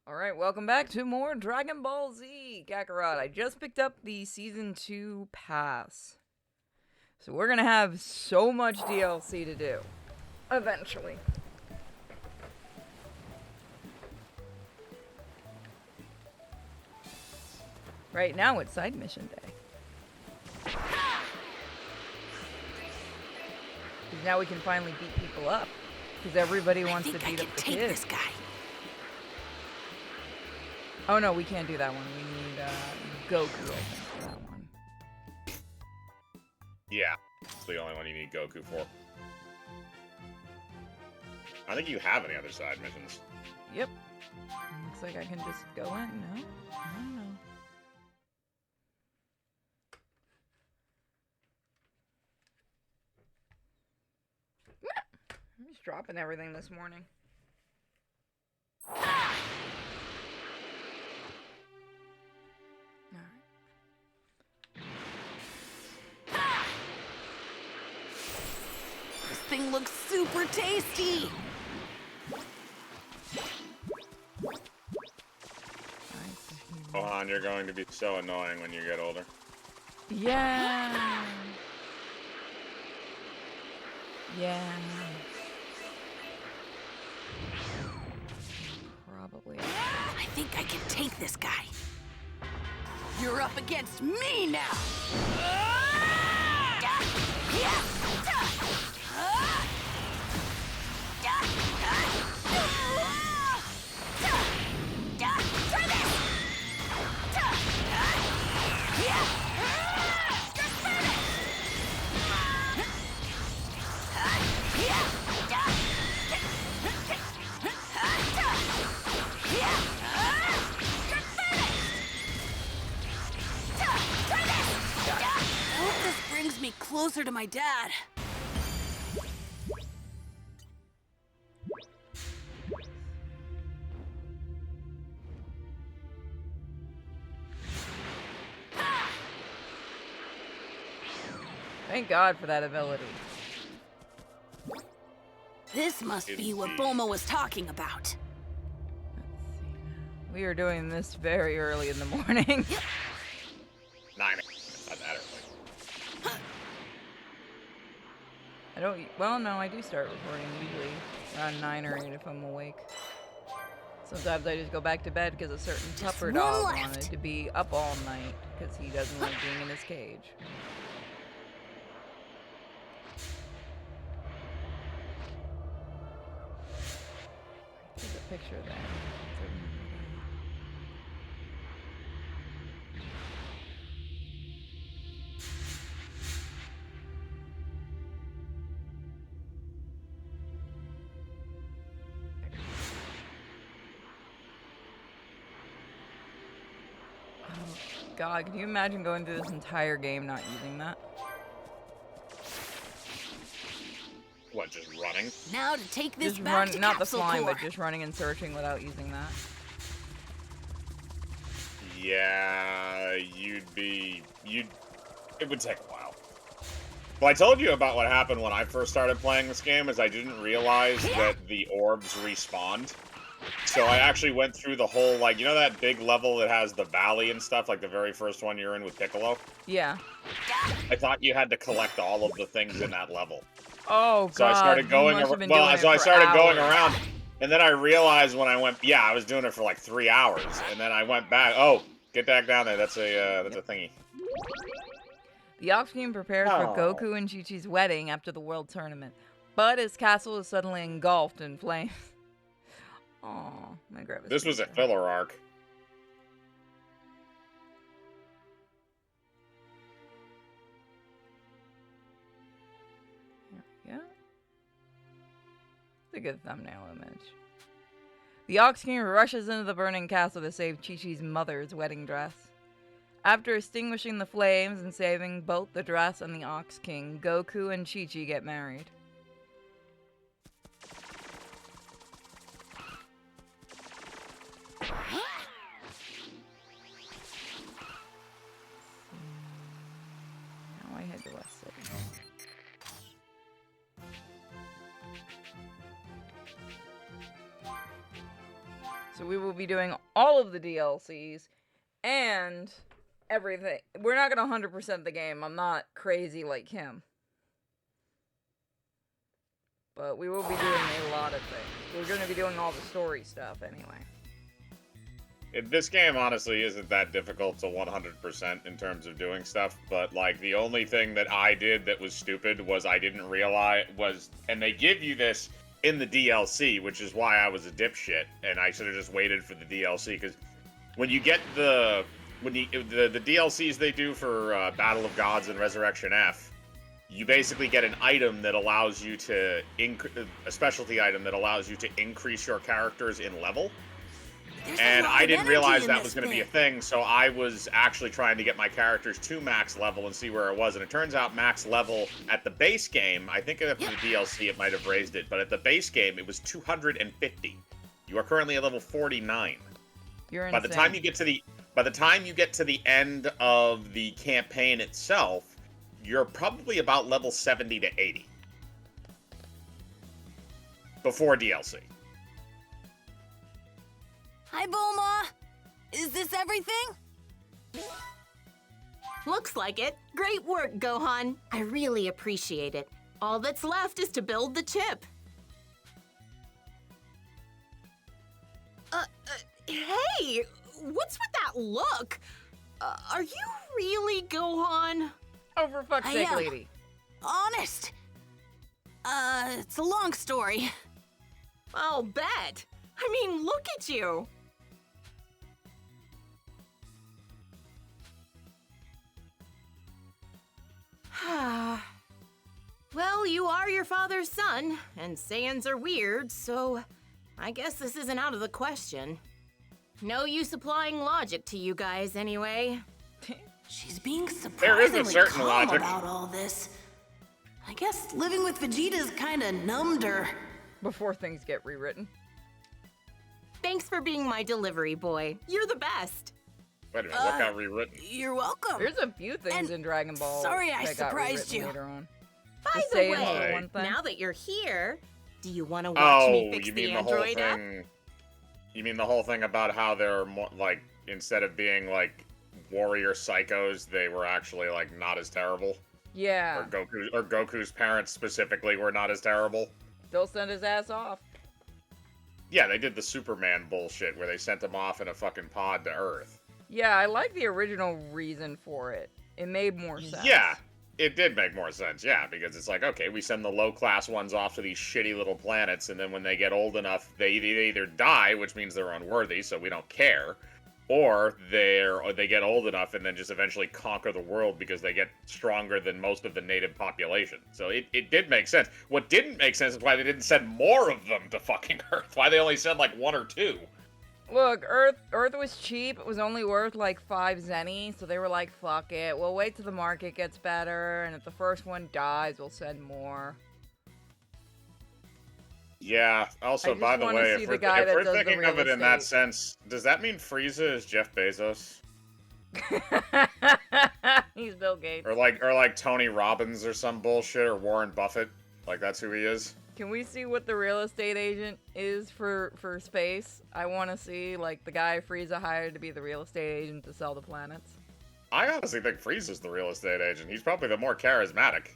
Alright, welcome back to more Dragon Ball Z Kakarot. I just picked up the Season 2 pass. So we're gonna have so much DLC to do. Eventually. Right now it's side mission day. Because now we can finally beat people up. Because everybody wants to beat up the kids. This guy. Oh no, we can't do that one. We need Goku, I think, for that one. Yeah, it's the only one you need Goku for. I think you have any other side missions. Yep. Looks like I can just go in. No? I don't know. I'm just dropping everything this morning. This thing looks super tasty. Gohan, you're going to be so annoying when you get older. Yeah. Yeah. Probably. I think I can take this guy. You're up against me now. Brings me closer to my dad. Thank God for that ability. This must be what Bulma was talking about. We are doing this very early in the morning. 9 a.m. It's not that early. I don't. Well, no, I do start recording usually around 9 or 8 if I'm awake. Sometimes I just go back to bed because a certain Tupper dog wanted to be up all night because he doesn't like being in his cage. There's a picture there. God, can you imagine going through this entire game not using that? What, just running? Now to take this Just back run, to not the Capsule flying, Corps. but just running and searching without using that. Yeah, it would take a while. Well, I told you about what happened when I first started playing this game, is I didn't realize that the orbs respawned. So I actually went through the whole, like, you know that big level that has the valley and stuff, like the very first one you're in with Piccolo? Yeah. I thought you had to collect all of the things in that level. Oh God. So I started going around. Well, so I started going around, and then I realized when I went, yeah, I was doing it for like 3 hours, and then I went back. Oh, get back down there. That's a a thingy. The Ox King prepares for Goku and Chi-Chi's wedding after the World Tournament, but his castle is suddenly engulfed in flames. Aw, my grab This was a filler arc. Yeah. It's a good thumbnail image. The Ox King rushes into the burning castle to save Chi-Chi's mother's wedding dress. After extinguishing the flames and saving both the dress and the Ox King, Goku and Chi-Chi get married. So we will be doing all of the DLCs and everything. We're not going to 100% the game. I'm not crazy like him. But we will be doing a lot of things. We're going to be doing all the story stuff anyway. This game honestly isn't that difficult to 100% in terms of doing stuff, but like the only thing that I did that was stupid was I didn't realize was, and they give you this in the DLC, which is why I was a dipshit, and I should have just waited for the DLC, because when you get the DLCs they do for Battle of Gods and Resurrection F, you basically get an item that allows you to a specialty item that allows you to increase your characters in level. And I didn't realize that was going to be a thing, so I was actually trying to get my characters to max level and see where it was. And it turns out max level at the base game, I think after the DLC it might have raised it, but at the base game it was 250. You are currently at level 49. You're insane. By the time you get to the end of the campaign itself, you're probably about level 70 to 80. Before DLC. Hi, Bulma! Is this everything? Looks like it. Great work, Gohan. I really appreciate it. All that's left is to build the chip. Hey! What's with that look? Are you really Gohan? Oh, for fuck's sake, am. lady. Honest. It's a long story. I'll bet. I mean, look at you. Well, you are your father's son, and Saiyans are weird, so I guess this isn't out of the question. No use applying logic to you guys, anyway. She's being There is a surprisingly certain calm logic. about all this. I guess living with Vegeta's kinda numbed her. Before things get rewritten. Thanks for being my delivery boy. You're the best. Wait a minute, what got rewritten? You're welcome. There's a few things And in Dragon Ball sorry I that got surprised rewritten you. later on. By Just the saying way, for one thing. now that you're here, do you want to watch me fix You the mean the whole Android app? thing? You mean the whole thing about how they're more like, instead of being like warrior psychos, they were actually like not as terrible? Yeah. Or Goku's parents specifically were not as terrible? They'll send his ass off. Yeah, they did the Superman bullshit where they sent him off in a fucking pod to Earth. Yeah, I like the original reason for it. It made more sense. Yeah, it did make more sense, yeah, because it's like, okay, we send the low-class ones off to these shitty little planets, and then when they get old enough, they either die, which means they're unworthy, so we don't care, or they get old enough and then just eventually conquer the world because they get stronger than most of the native population. So it did make sense. What didn't make sense is why they didn't send more of them to fucking Earth. Why they only sent like 1 or 2. Look, Earth was cheap. It was only worth like 5 zenny, so they were like, fuck it. We'll wait till the market gets better, and if the first one dies, we'll send more. Yeah, also, by the way, if we're thinking of it in that sense, does that mean Frieza is Jeff Bezos? He's Bill Gates. Or like Tony Robbins or some bullshit, or Warren Buffett? Like, that's who he is? Can we see what the real estate agent is for space? I want to see, like, the guy Frieza hired to be the real estate agent to sell the planets. I honestly think Frieza's the real estate agent. He's probably the more charismatic.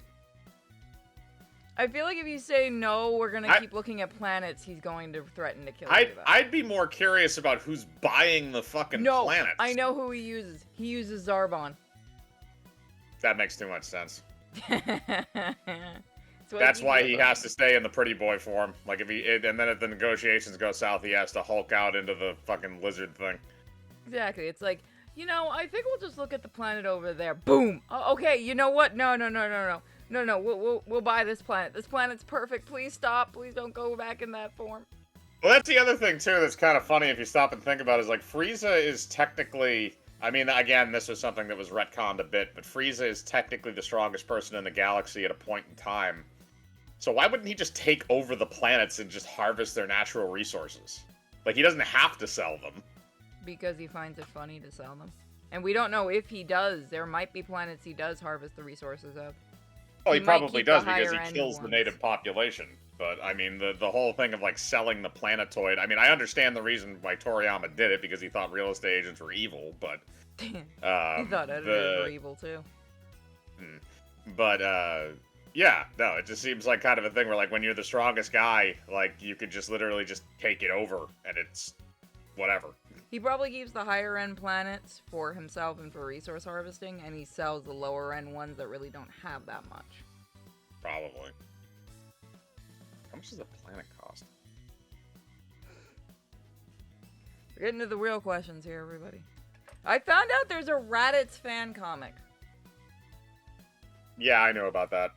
I feel like if you say no, we're gonna keep looking at planets, he's going to threaten to kill you. I'd be more curious about who's buying the fucking planets. I know who he uses. He uses Zarbon. That makes too much sense. That's why he has to stay in the pretty boy form. Like and then if the negotiations go south, he has to Hulk out into the fucking lizard thing. Exactly. It's like, I think we'll just look at the planet over there. Boom. Oh, okay. You know what? No. We'll buy this planet. This planet's perfect. Please stop. Please don't go back in that form. Well, that's the other thing too. That's kind of funny if you stop and think about it. Is like Frieza is technically. I mean, again, this was something that was retconned a bit, but Frieza is technically the strongest person in the galaxy at a point in time. So why wouldn't he just take over the planets and just harvest their natural resources? Like, he doesn't have to sell them. Because he finds it funny to sell them. And we don't know if he does. There might be planets he does harvest the resources of. Well, he probably does because he kills the native population. But, I mean, the whole thing of, like, selling the planetoid... I mean, I understand the reason why Toriyama did it, because he thought real estate agents were evil, but... He thought editors were evil, too. But, yeah, no, it just seems like kind of a thing where, like, when you're the strongest guy, like, you could just literally just take it over, and it's... whatever. He probably keeps the higher-end planets for himself and for resource harvesting, and he sells the lower-end ones that really don't have that much. Probably. How much does a planet cost? We're getting to the real questions here, everybody. I found out there's a Raditz fan comic. Yeah, I know about that.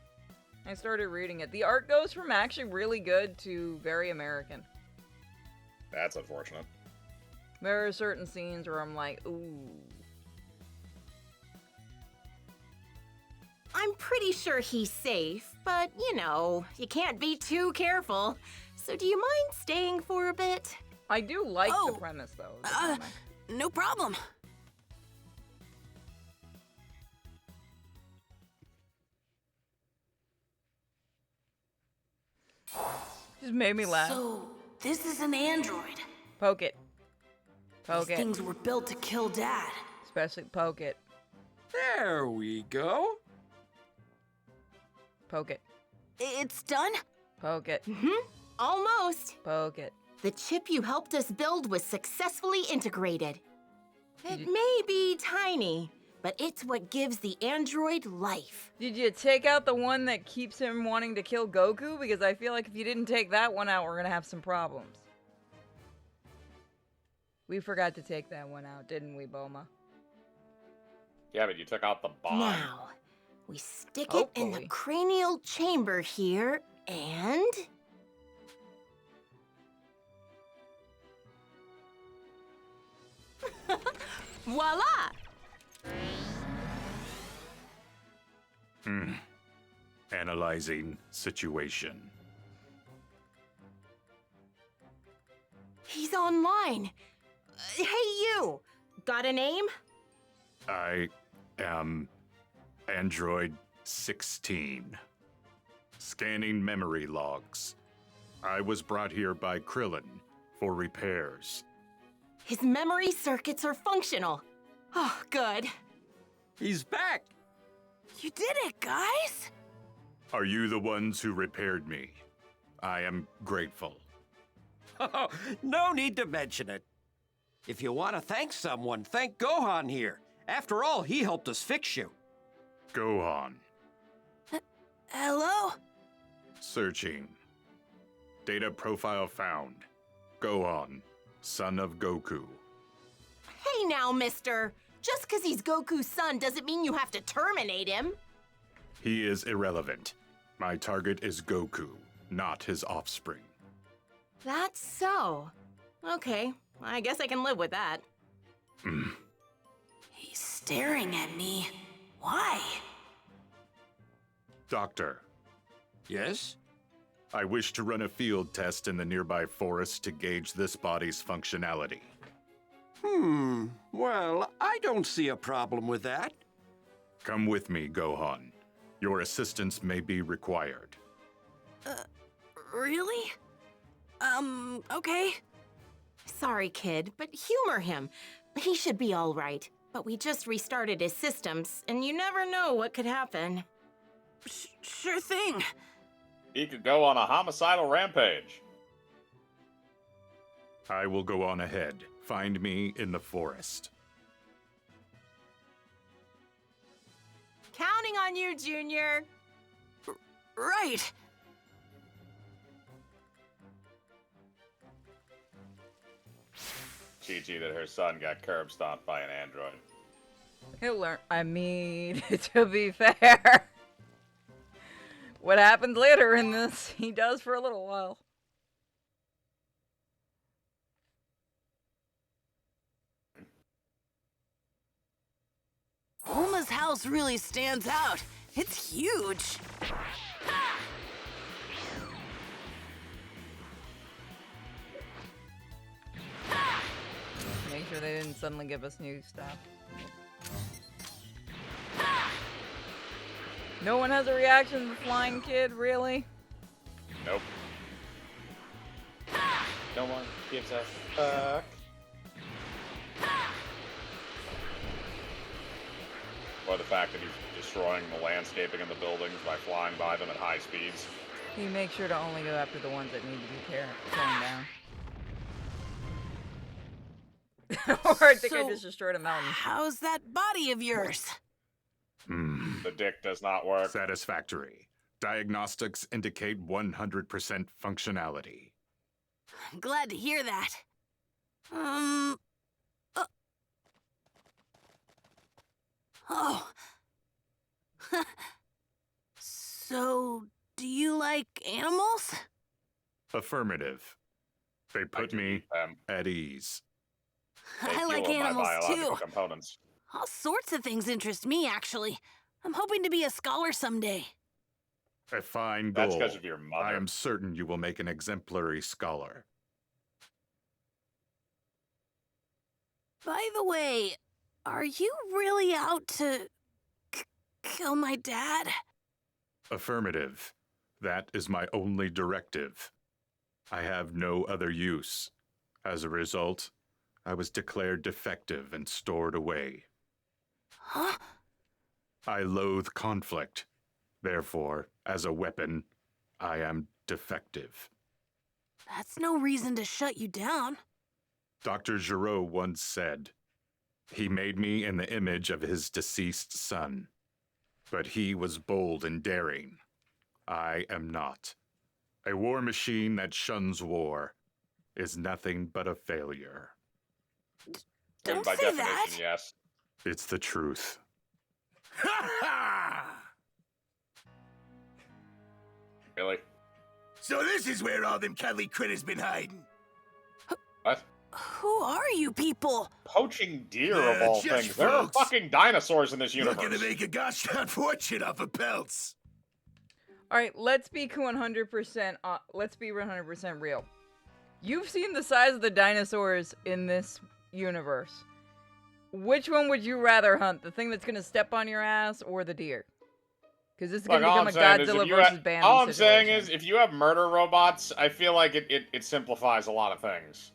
I started reading it. The art goes from actually really good to very American. That's unfortunate. There are certain scenes where I'm like, ooh. I'm pretty sure he's safe, but you know, you can't be too careful. So do you mind staying for a bit? I do like the premise, though. Of the comic. No problem. Just made me laugh. So, this is an android. Poke it. Poke These it. things were built to kill Dad. Especially poke it. There we go. Poke it. It's done? Poke it. Almost. Poke it. The chip you helped us build was successfully integrated. It may be tiny, but it's what gives the android life. Did you take out the one that keeps him wanting to kill Goku? Because I feel like if you didn't take that one out, we're gonna have some problems. We forgot to take that one out, didn't we, Bulma? Yeah, but you took out the bomb. Now, we stick it in the Hopefully. cranial chamber here, and... voila! Analyzing situation. He's online. Hey, you! Got a name? I am Android 16. Scanning memory logs. I was brought here by Krillin for repairs. His memory circuits are functional. Oh, good. He's back. You did it, guys! Are you the ones who repaired me? I am grateful. Oh, no need to mention it. If you want to thank someone, thank Gohan here. After all, he helped us fix you. Gohan. Hello? Searching. Data profile found. Gohan, son of Goku. Hey now, mister. Just because he's Goku's son doesn't mean you have to terminate him. He is irrelevant. My target is Goku, not his offspring. That's so. Okay, I guess I can live with that. He's staring at me. Why? Doctor, Yes? I wish to run a field test in the nearby forest to gauge this body's functionality. Well, I don't see a problem with that. Come with me, Gohan. Your assistance may be required. Really? Okay. Sorry, kid, but humor him. He should be all right. But we just restarted his systems, and you never know what could happen. Sure thing. He could go on a homicidal rampage. I will go on ahead. Find me in the forest. Counting on you, Junior. Right. Chi-Chi that her son got curb stomped by an android. He'll learn. I mean, to be fair, what happens later in this, he does for a little while. Bulma's house really stands out. It's huge. Make sure they didn't suddenly give us new stuff. No one has a reaction to the flying kid, really? Nope. No one gives a fuck. Or the fact that he's destroying the landscaping and the buildings by flying by them at high speeds. He makes sure to only go after the ones that need to be torn down. Or I think I just destroyed a mountain. How's that body of yours? The dick does not work. Satisfactory. Diagnostics indicate 100% functionality. I'm glad to hear that. Oh. So, do you like animals? Affirmative. They put me at ease. I like fuel my animals biological too. components. All sorts of things interest me, actually. I'm hoping to be a scholar someday. A fine goal. That's because of your mother. I am certain you will make an exemplary scholar. By the way, are you really out to kill my dad? Affirmative. That is my only directive. I have no other use. As a result, I was declared defective and stored away. Huh? I loathe conflict. Therefore, as a weapon, I am defective. That's no reason to shut you down. Dr. Giraud once said, "He made me in the image of his deceased son. But he was bold and daring. I am not. A war machine that shuns war is nothing but a failure." Don't By say definition, that. yes. It's the truth. Ha ha! Really? So this is where all them cuddly critters been hiding. What? Who are you people? Poaching deer of all just things. There are folks. fucking dinosaurs in this universe. Looking to make a gosh darn fortune off of pelts. All right, let's be 100%. Let's be 100% real. You've seen the size of the dinosaurs in this universe. Which one would you rather hunt? The thing that's gonna step on your ass, or the deer? Because this is gonna become a Godzilla versus Bambi all I'm saying situation. is, if you have murder robots, I feel like it simplifies a lot of things.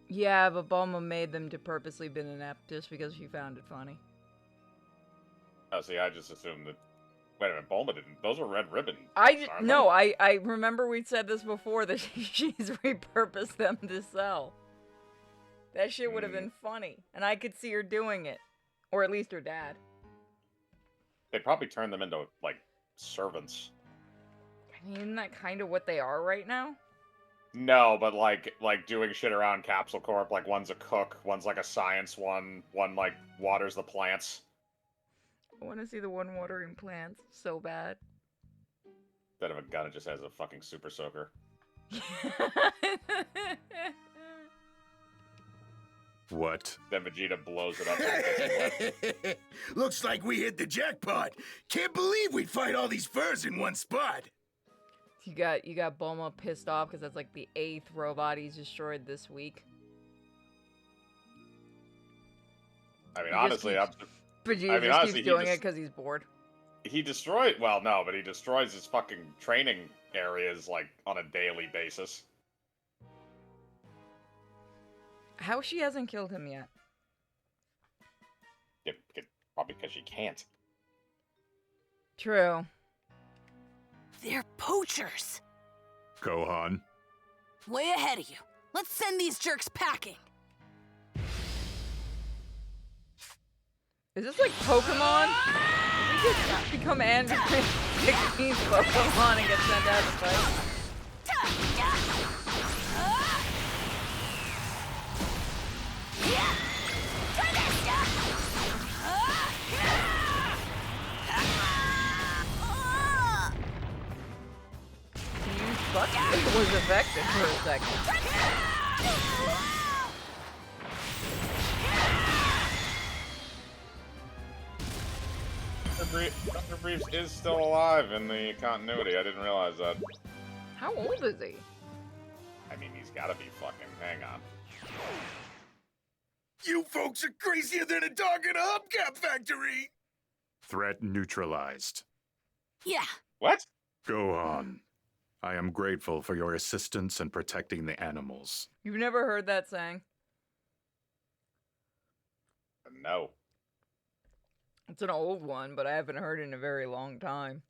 Yeah, but Bulma made them to purposely be inept just because she found it funny. Oh, see, I just assumed that. Wait a minute, Bulma didn't. Those were red ribbon. No, I remember we said this before that she's repurposed them to sell. That shit would have been funny, and I could see her doing it, or at least her dad. They probably turned them into like servants. I mean, isn't that kind of what they are right now? No, but like doing shit around Capsule Corp. Like one's a cook, one's like a science one like waters the plants. I want to see the one watering plants so bad. Instead of a gun, it just has a fucking super soaker. What? Then Vegeta blows it up. So it gets wet. Looks like we hit the jackpot. Can't believe we'd find all these furs in one spot. You got Bulma pissed off because that's like the 8th robot he's destroyed this week. I mean, honestly, Vegeta just keeps doing it because he's bored. he destroyed. Well, no, but he destroys his fucking training areas like on a daily basis. How she hasn't killed him yet? Probably because she can't. True. They're poachers. Gohan? Way ahead of you. Let's send these jerks packing. Is this like Pokemon? Did we just become Android 16's Pokemon and get sent out to fight? It was effective for a second. Dr. Briefs is still alive in the continuity. I didn't realize that. How old is he? I mean, he's gotta be fucking. Hang on. You folks are crazier than a dog in a hubcap factory. Threat neutralized. Yeah. What? Gohan, I am grateful for your assistance in protecting the animals. You've never heard that saying? No. It's an old one, but I haven't heard it in a very long time.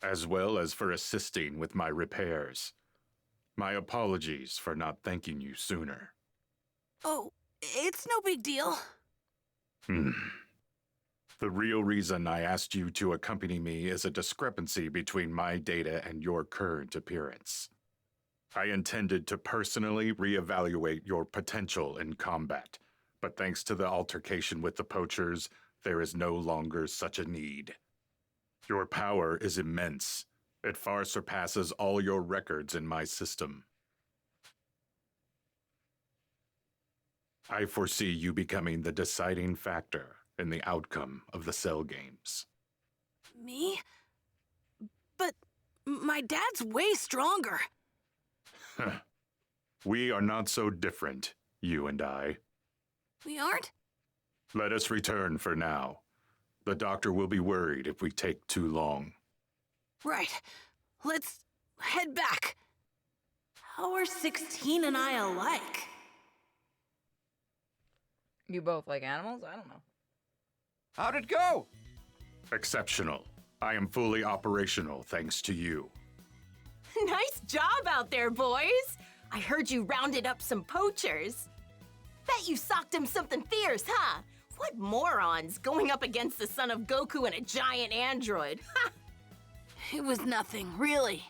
As well as for assisting with my repairs. My apologies for not thanking you sooner. Oh, it's no big deal. The real reason I asked you to accompany me is a discrepancy between my data and your current appearance. I intended to personally reevaluate your potential in combat, but thanks to the altercation with the poachers, there is no longer such a need. Your power is immense. It far surpasses all your records in my system. I foresee you becoming the deciding factor in the outcome of the Cell Games. Me? But my dad's way stronger. We are not so different, you and I. We aren't? Let us return for now. The doctor will be worried if we take too long. Right. Let's head back. How are 16 and I alike? You both like animals? I don't know. How'd it go? Exceptional. I am fully operational thanks to you. Nice job out there, boys. I heard you rounded up some poachers. Bet you socked him something fierce, huh? What morons going up against the son of Goku and a giant android? Ha! It was nothing, really.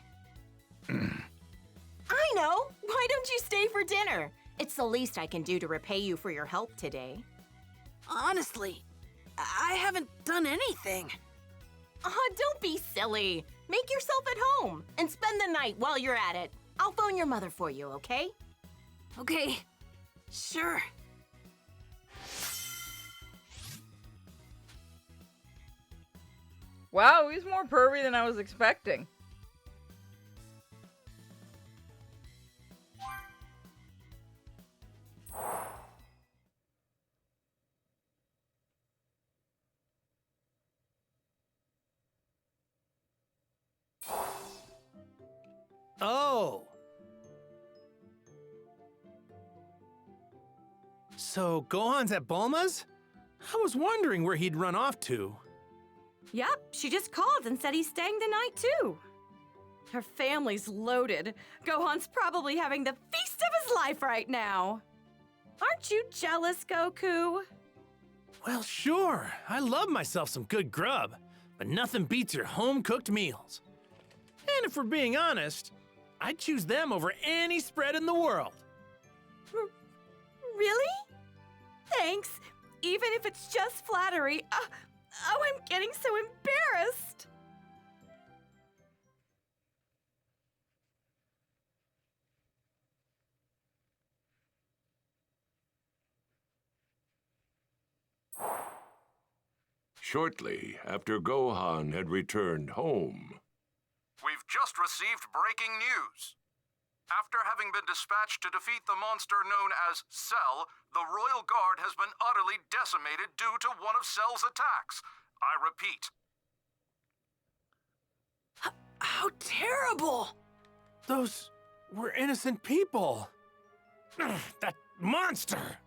I know. Why don't you stay for dinner? It's the least I can do to repay you for your help today. Honestly, I haven't done anything. Don't be silly. Make yourself at home and spend the night while you're at it. I'll phone your mother for you, okay? Okay, sure. Wow, he's more pervy than I was expecting. Oh. So Gohan's at Bulma's? I was wondering where he'd run off to. Yep, she just called and said he's staying the night too. Her family's loaded. Gohan's probably having the feast of his life right now. Aren't you jealous, Goku? Well, sure. I love myself some good grub, but nothing beats your home-cooked meals. And if we're being honest, I'd choose them over any spread in the world. Really? Thanks, even if it's just flattery. Oh, I'm getting so embarrassed. Shortly after Gohan had returned home. We've just received breaking news. After having been dispatched to defeat the monster known as Cell, the Royal Guard has been utterly decimated due to one of Cell's attacks. I repeat. How terrible! Those were innocent people. That monster!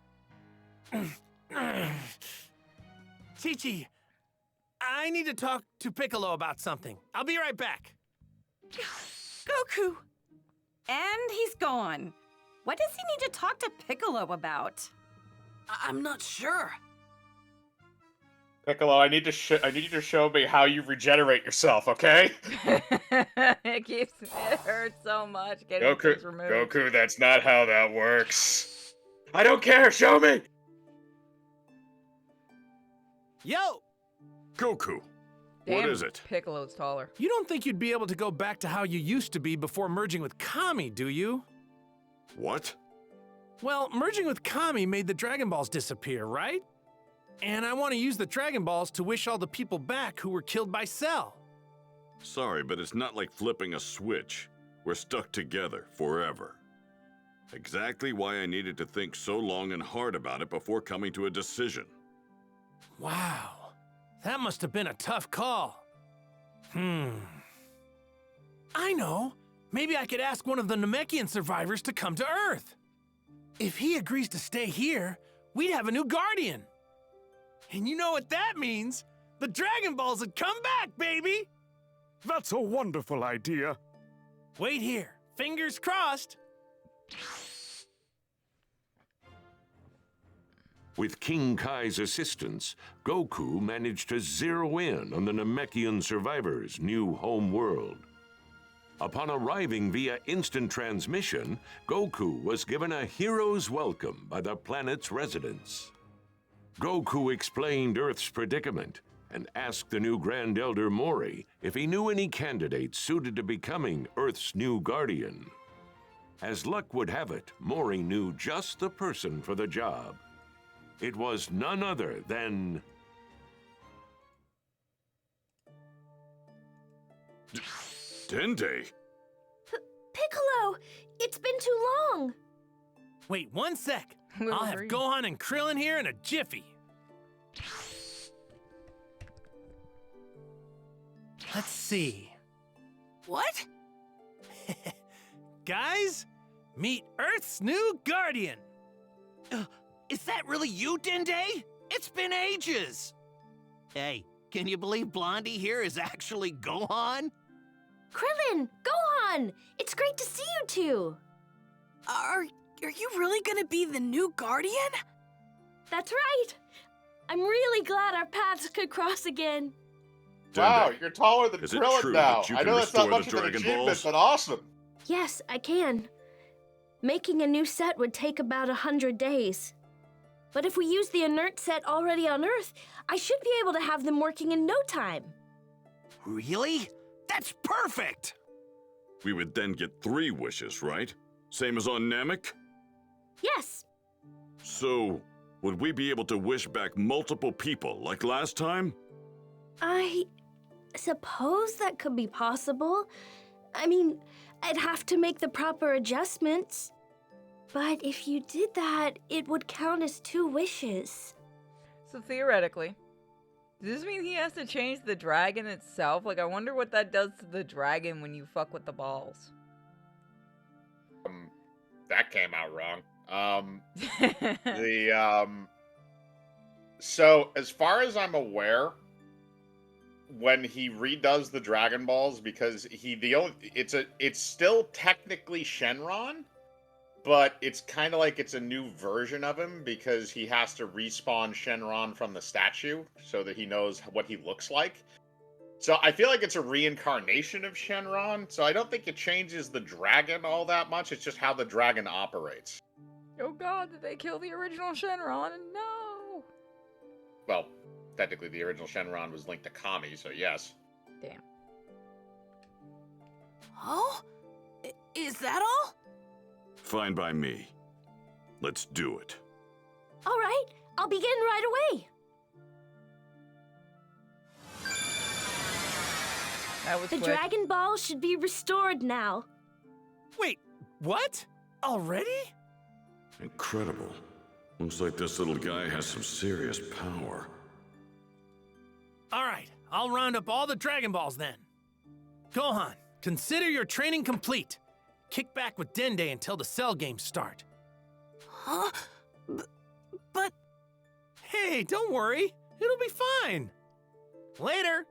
Chi-Chi, I need to talk to Piccolo about something. I'll be right back. Goku! And he's gone. What does he need to talk to Piccolo about? I'm not sure. Piccolo, I need you to show me how you regenerate yourself, okay? It hurts so much getting things removed. Goku, that's not how that works. I don't care, show me! Yo! Goku, Damn, what is it? Piccolo's taller. You don't think you'd be able to go back to how you used to be before merging with Kami, do you? What? Well, merging with Kami made the Dragon Balls disappear, right? And I want to use the Dragon Balls to wish all the people back who were killed by Cell. Sorry, but it's not like flipping a switch. We're stuck together forever. Exactly why I needed to think so long and hard about it before coming to a decision. Wow, that must have been a tough call. I know. Maybe I could ask one of the Namekian survivors to come to Earth. If he agrees to stay here, we'd have a new guardian. And you know what that means? The Dragon Balls would come back, baby! That's a wonderful idea. Wait here. Fingers crossed. With King Kai's assistance, Goku managed to zero in on the Namekian survivors' new home world. Upon arriving via instant transmission, Goku was given a hero's welcome by the planet's residents. Goku explained Earth's predicament and asked the new Grand Elder Mori if he knew any candidates suited to becoming Earth's new guardian. As luck would have it, Mori knew just the person for the job. It was none other than... Dende? Piccolo, it's been too long. Wait 1 sec. We'll I'll have agree. Gohan and Krillin here in a jiffy. Let's see. What? Guys, meet Earth's new guardian. Is that really you, Dende? It's been ages! Hey, can you believe Blondie here is actually Gohan? Krillin, Gohan! It's great to see you two. Are you really gonna be the new guardian? That's right. I'm really glad our paths could cross again. Wow, Dende, you're taller than is it Krillin true now. that you I can know that's not restore much the of an Dragon achievement, Balls? but awesome. Yes, I can. Making a new set would take about 100 days. But if we use the inert set already on Earth, I should be able to have them working in no time. Really? That's perfect! We would then get 3 wishes, right? Same as on Namek? Yes. So, would we be able to wish back multiple people like last time? I suppose that could be possible. I mean, I'd have to make the proper adjustments. But if you did that, it would count as 2 wishes. So theoretically, does this mean he has to change the dragon itself? Like, I wonder what that does to the dragon when you fuck with the balls. That came out wrong. So as far as I'm aware, when he redoes the Dragon Balls, because it's still technically Shenron, but it's kind of like it's a new version of him because he has to respawn Shenron from the statue so that he knows what he looks like. So I feel like it's a reincarnation of Shenron, so I don't think it changes the dragon all that much. It's just how the dragon operates. Oh god, did they kill the original Shenron? No! Well, technically the original Shenron was linked to Kami, so yes. Damn. Oh? Is that all? Fine by me. Let's do it. All right, I'll begin right away. That was The quick. Dragon Ball should be restored now. Wait, what? Already? Incredible. Looks like this little guy has some serious power. All right, I'll round up all the Dragon Balls then. Gohan, consider your training complete. Kick back with Dende until the Cell games start. Huh? But... Hey, don't worry. It'll be fine. Later.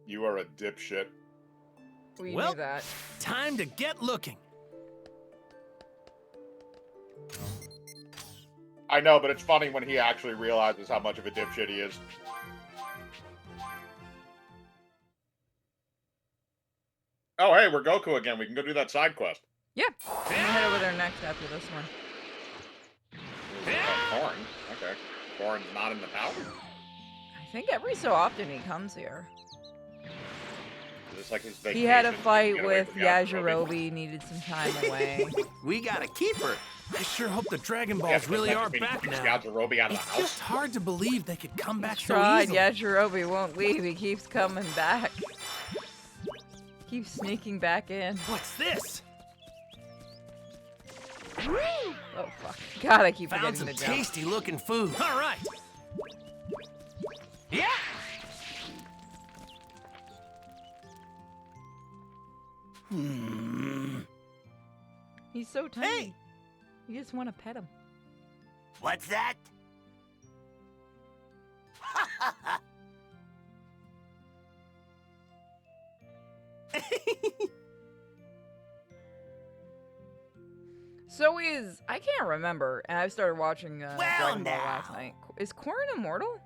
You are a dipshit. We Well, knew that. time to get looking. I know, but it's funny when he actually realizes how much of a dipshit he is. Oh, hey, we're Goku again. We can go do that side quest. Yeah. I'm gonna head over there next after this one. Corn. Okay. Corn's not in the tower? I think every so often he comes here. Is this like his vacation? He had a to fight get away with from Yajirobe? Yajirobe, needed some time away. We gotta keep her. I sure hope the Dragon Yeah, Balls but really that are just means back he now. keeps Yajirobe out of the It's house. just hard to believe they could come back so Tried, easily. Yajirobe won't leave. He keeps coming back. Keeps sneaking back in. What's this? Oh fuck. God, I keep Found forgetting some to jump. tasty looking food. All right. Yeah. He's so tiny. Hey! You just want to pet him. What's that? So I can't remember, and I started watching Dragon Ball last now. night. Is Korra immortal?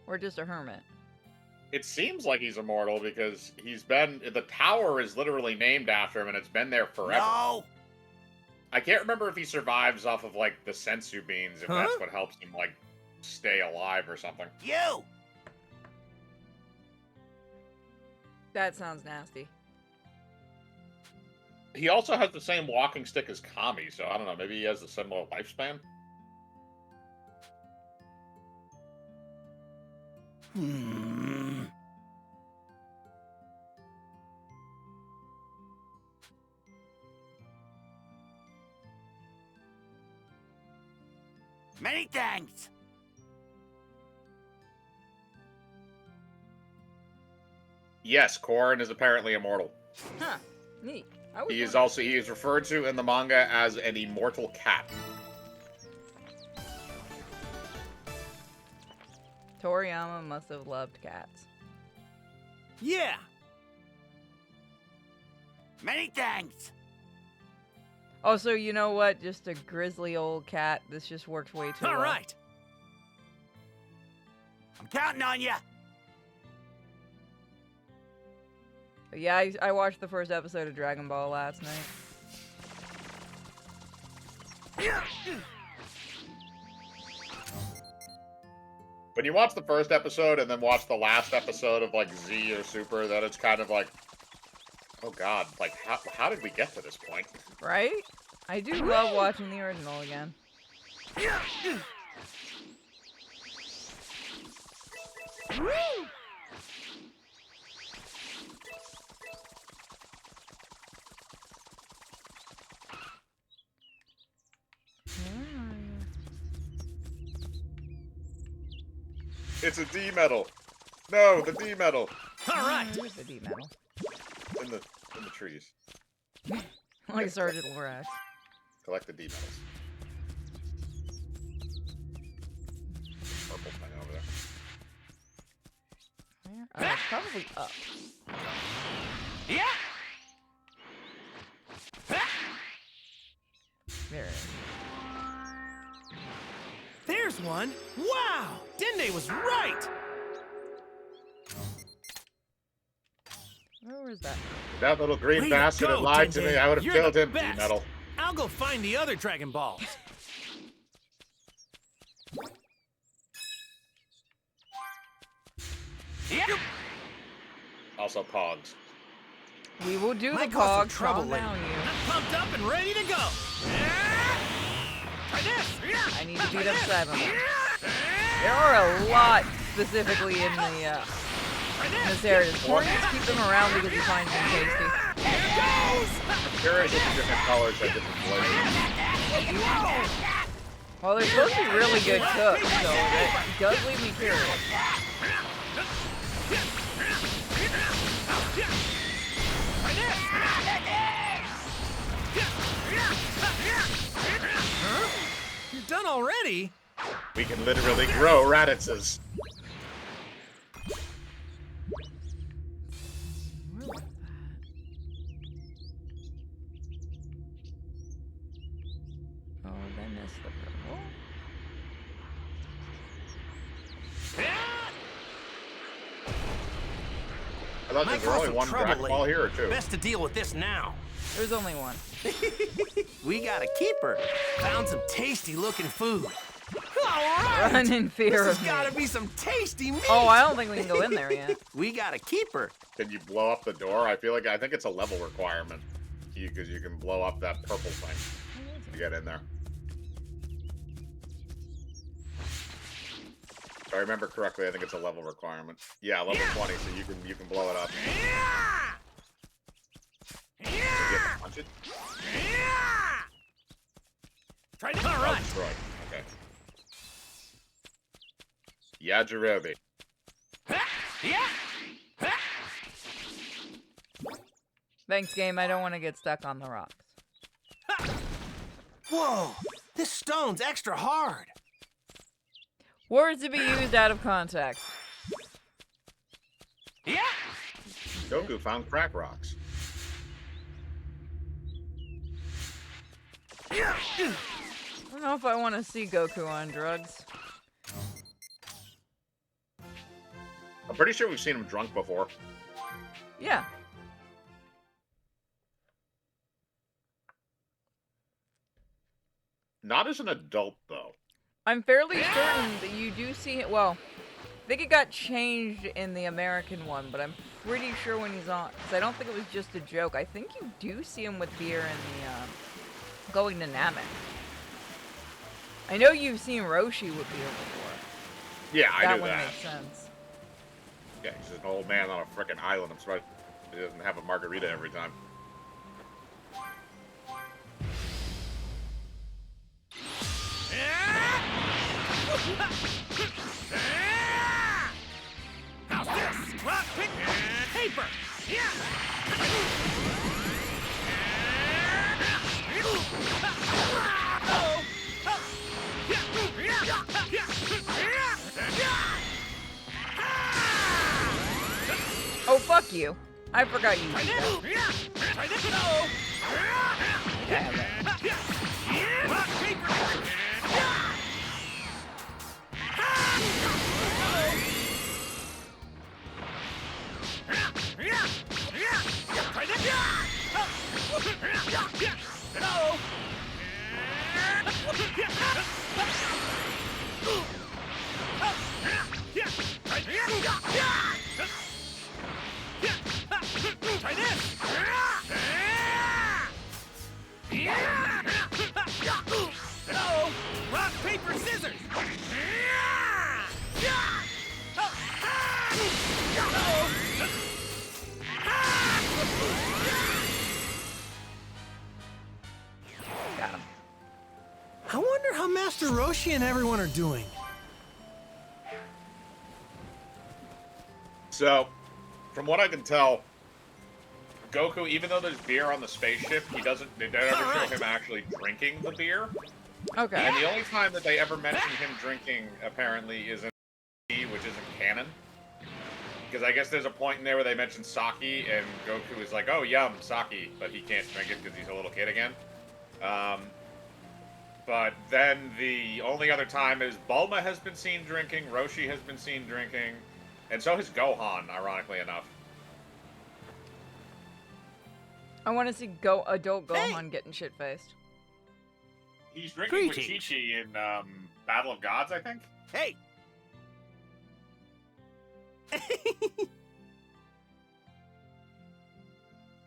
Or just a hermit? It seems like he's immortal because the tower is literally named after him and it's been there forever. No! I can't remember if he survives off of, like, the sensu beans, if that's what helps him, like, stay alive or something. You! That sounds nasty. He also has the same walking stick as Kami, so I don't know, maybe he has a similar lifespan? Many thanks! Yes, Korra is apparently immortal. Huh. Neat. He is referred to in the manga as an immortal cat. Toriyama must have loved cats. Yeah. Many thanks! Oh, so you know what? Just a grizzly old cat. This just works way too well. All right. I'm counting on you! But yeah, I watched the first episode of Dragon Ball last night. When you watch the first episode and then watch the last episode of, like, Z or Super, then it's kind of like, oh god, like, how did we get to this point? Right? I do love watching the original again. It's a D medal. No, the D medal. All right. Where's the D medal? In the trees. Like Sergeant Lorax. Collect the D medals. Purple thing over there. Where? Probably up. Yeah! There it is. There's one. Wow! Dende was right. Where was that? That little green Way to bastard go, had lied to Dende. me. I would have You're killed the him. D best. medal. I'll go find the other Dragon Balls. Yep. Also Pogs. We will do Might the cause some Pog. trouble Calm later. down, you. I'm pumped up and ready to go. Try this. I need to beat up 7. There are a lot specifically in this area. Corn just keep them around because he finds them tasty. I'm curious if the different colors have different flavors. Well, they're supposed to be really good cooks, so that does leave me curious. You're done already? We can literally grow radishes. Oh, they missed the purple. I thought Might there was cause only some one trouble Dragon Ball later. here or two. Best to deal with this now. There's only one. We got a keeper. Found some tasty looking food. All right. Run in fear This of has me. gotta be some tasty meat. Oh, I don't think we can go in there yet. We got a keeper. Can you blow up the door? I think it's a level requirement. Because you can blow up that purple thing to get in there. If I remember correctly, I think it's a level requirement. Yeah, level 20, so you can blow it up. So you have to punch it? Try to. All right. Destroy. Okay. Thanks, game. I don't want to get stuck on the rocks. Whoa, this stone's extra hard. Words to be used out of context. Yeah. Goku found crack rocks. I don't know if I want to see Goku on drugs. I'm pretty sure we've seen him drunk before. Yeah. Not as an adult, though. I'm fairly certain that you do see it. Well, I think it got changed in the American one, but I'm pretty sure when he's on, because I don't think it was just a joke. I think you do see him with beer in the going to Namek. I know you've seen Roshi with beer before. Yeah, I that knew one that. makes sense. Yeah, he's an old man on a frickin' island. I'm surprised he doesn't have a margarita every time. How's this? Rock, paper. Oh, fuck you. I forgot you. Try this! No! Rock, paper, scissors! Got him. I wonder how Master Roshi and everyone are doing. So, from what I can tell, Goku, even though there's beer on the spaceship, they don't ever show him actually drinking the beer. Okay. And the only time that they ever mention him drinking, apparently, is in which isn't canon. Because I guess there's a point in there where they mention sake, and Goku is like, oh, yum, sake, but he can't drink it because he's a little kid again. But then the only other time is Bulma has been seen drinking, Roshi has been seen drinking, and so has Gohan, ironically enough. I want to see adult Gohan getting shit-faced. He's drinking with Greetings. Chi-Chi in Battle of Gods, I think? Hey!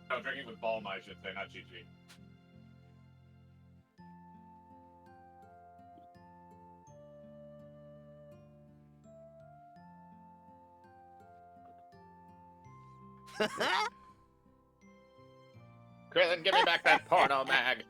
No, drinking with Bulma, I should say, not Chi-Chi. Krillin, give me back that porno mag.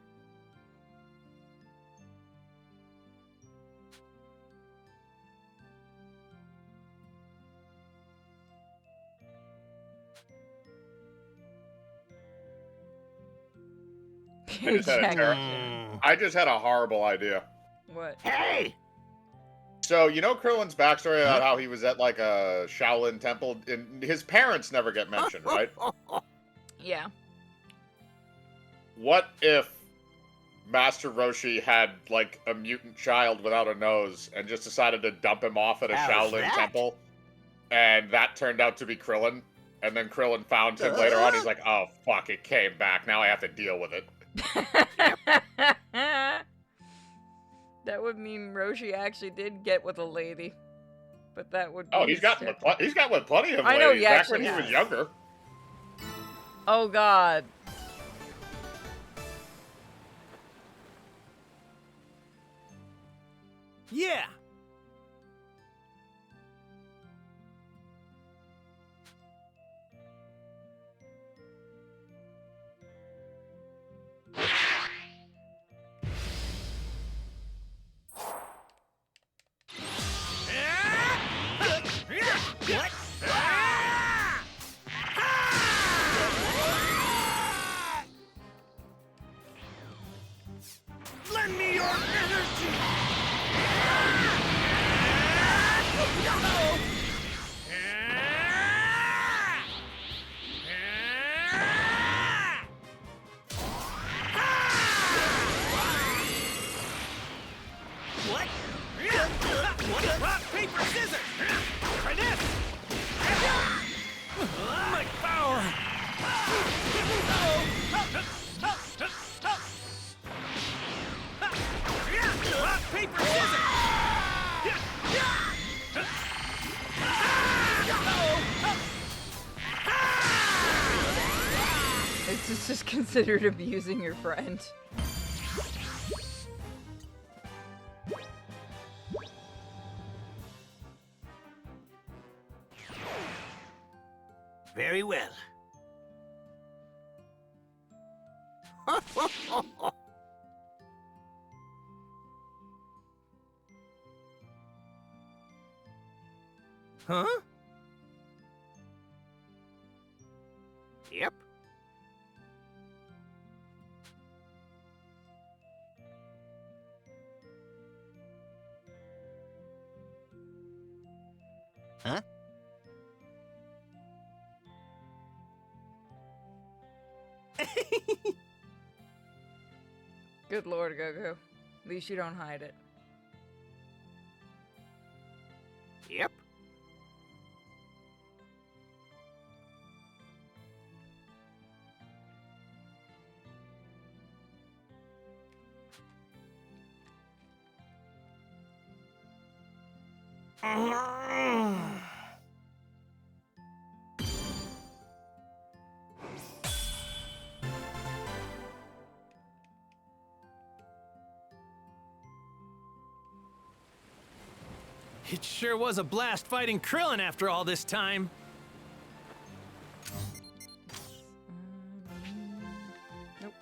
I just had a horrible idea. What? Hey! So, you know Krillin's backstory about how he was at, like, a Shaolin temple? And his parents never get mentioned, right? Yeah. What if Master Roshi had, like, a mutant child without a nose and just decided to dump him off at a How's Shaolin that? temple? And that turned out to be Krillin? And then Krillin found him later on. He's like, oh, fuck, it came back. Now I have to deal with it. That would mean Roshi actually did get with a lady. But that would be Oh, he's got with plenty of I know, ladies he back when actually he was has. younger. Oh god. Yeah! your energy! What? What? Rock, paper, scissors! Try this! My power! Rock, paper, scissors! It's just considered abusing your friend. Very well. Huh? Yep. Huh? Good lord, Goku. At least you don't hide it. Yep. It sure was a blast fighting Krillin after all this time. Nope.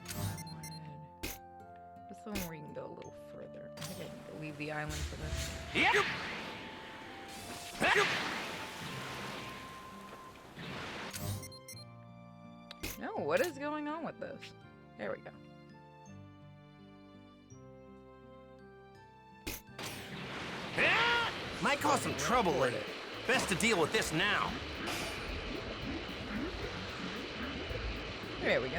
What's the one where you can go a little further? I think I need to leave the island for this. Yep. No, what is going on with this? There we go. Might cause some trouble later. Best to deal with this now. There we go.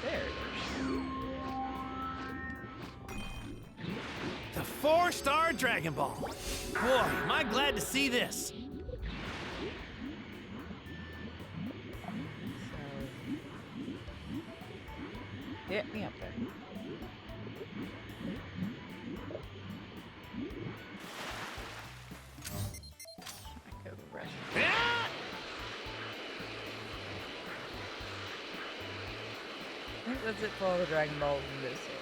There it is. The 4-star Dragon Ball. Boy, am I glad to see this. Get me up there. I go the rest. I think that's it for all the Dragon Balls in this area.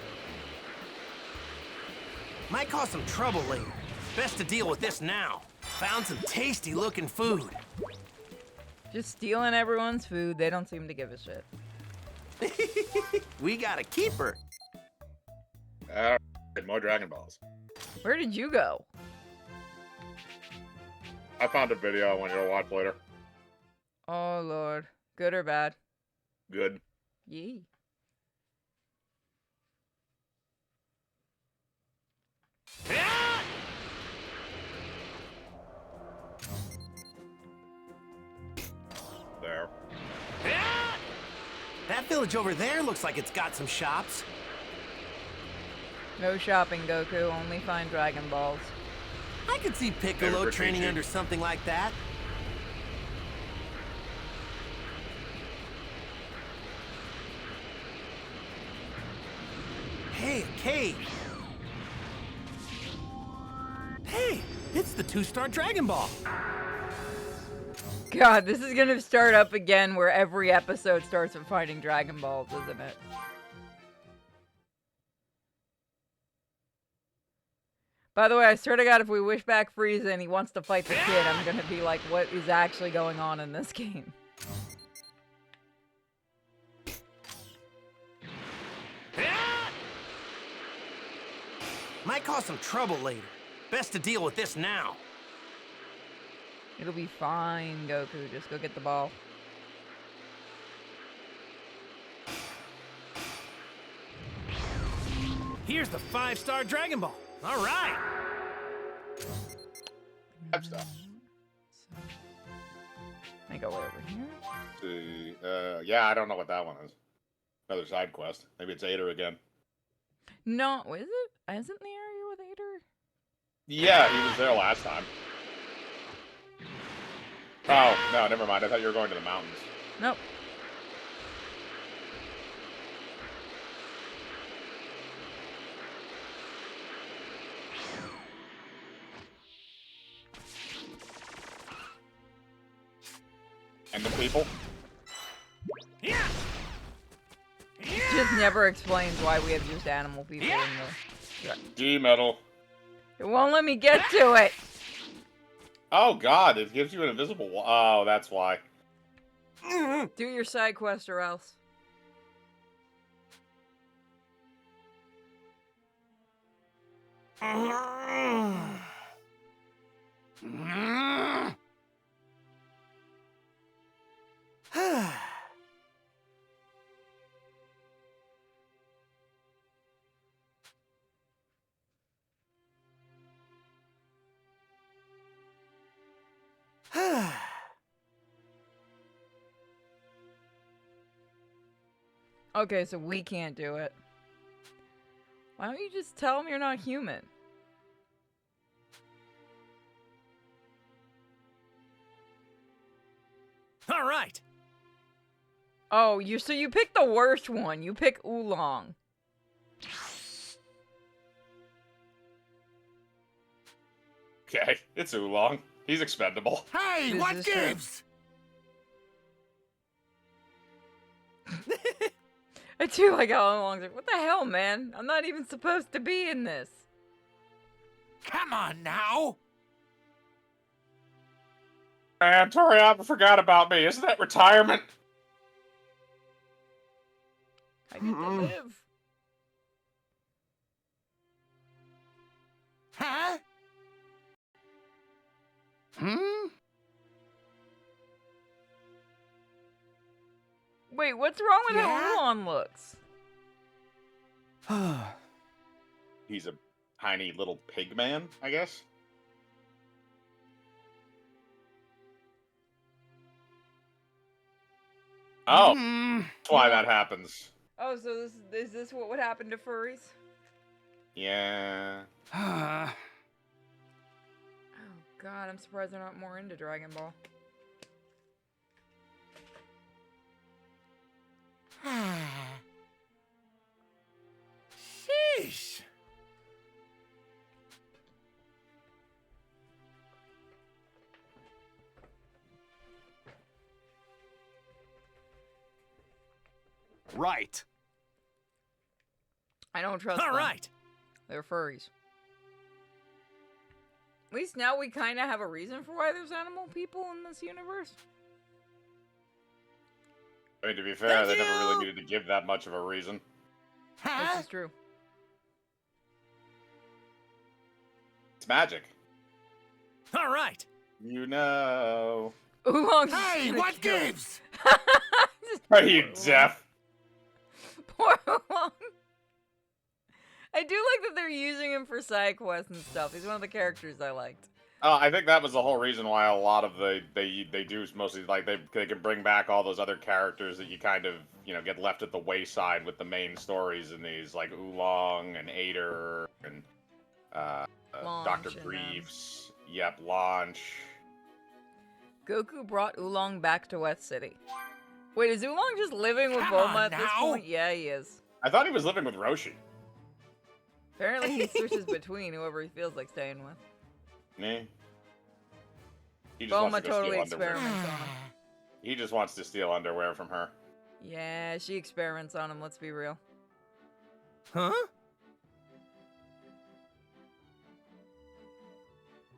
Might cause some trouble later. Best to deal with this now. Found some tasty looking food. Just stealing everyone's food. They don't seem to give a shit. We got a keeper. Alright, more Dragon Balls. Where did you go? I found a video I want you to watch later. Oh lord. Good or bad? Good. Yee. There. That village over there looks like it's got some shops. No shopping, Goku. Only find Dragon Balls. I could see Piccolo training under something like that. Hey, a cave. Hey, it's the 2-star Dragon Ball. God, this is gonna start up again where every episode starts with finding Dragon Balls, isn't it? By the way, I swear to God, if we wish back Frieza and he wants to fight the kid, I'm gonna be like, what is actually going on in this game? Might cause some trouble later. Best to deal with this now. It'll be fine, Goku. Just go get the ball. Here's the 5-star Dragon Ball. All right. Type stuff. I go over here. See, yeah, I don't know what that one is. Another side quest. Maybe it's Ader again. No, is it? Isn't the area with Ader? Yeah, he was there last time. Oh, no, never mind. I thought you were going to the mountains. Nope. And the people? Yeah. Just never explains why we have just animal people in the... D-metal. It won't let me get to it. Oh, God, it gives you an invisible wall. Oh, that's why. Do your side quest or else. Okay, so we can't do it. Why don't you just tell them you're not human? All right. Oh, so you pick the worst one. You pick Oolong. Okay, it's Oolong. He's expendable. Hey, This what is true. gives? I do like how Oolong's like, what the hell, man? I'm not even supposed to be in this. Come on now. Man, Toriyama forgot about me. Isn't that retirement? I get to live. Huh? Wait, what's wrong with Yeah? how Oolong looks? He's a tiny little pig man, I guess. Oh, that's why that happens. Oh, so is this what would happen to furries? Yeah. Oh god, I'm surprised they're not more into Dragon Ball. Sheesh. Right. I don't trust All them. right. They're furries. At least now we kind of have a reason for why there's animal people in this universe. I mean, to be fair, they never really needed to give that much of a reason. This is true. It's magic. All right. You know. Oolong's Hey, gonna what kill him. gives? Are you deaf? Poor Oolong. I do like that they're using him for side quests and stuff. He's one of the characters I liked. I think that was the whole reason why a lot of they do mostly like they can bring back all those other characters that you kind of get left at the wayside with the main stories in these, like Oolong and Ader and Dr. Launch and, Briefs. Yep, Launch. Goku brought Oolong back to West City. Wait, is Oolong just living with Come Bulma on at this now. point? Yeah, he is. I thought he was living with Roshi. Apparently he switches between whoever he feels like staying with. Nah. He just wants Bulma to go totally steal underwear. experiments on him. He just wants to steal underwear from her. Yeah, she experiments on him, let's be real. Huh?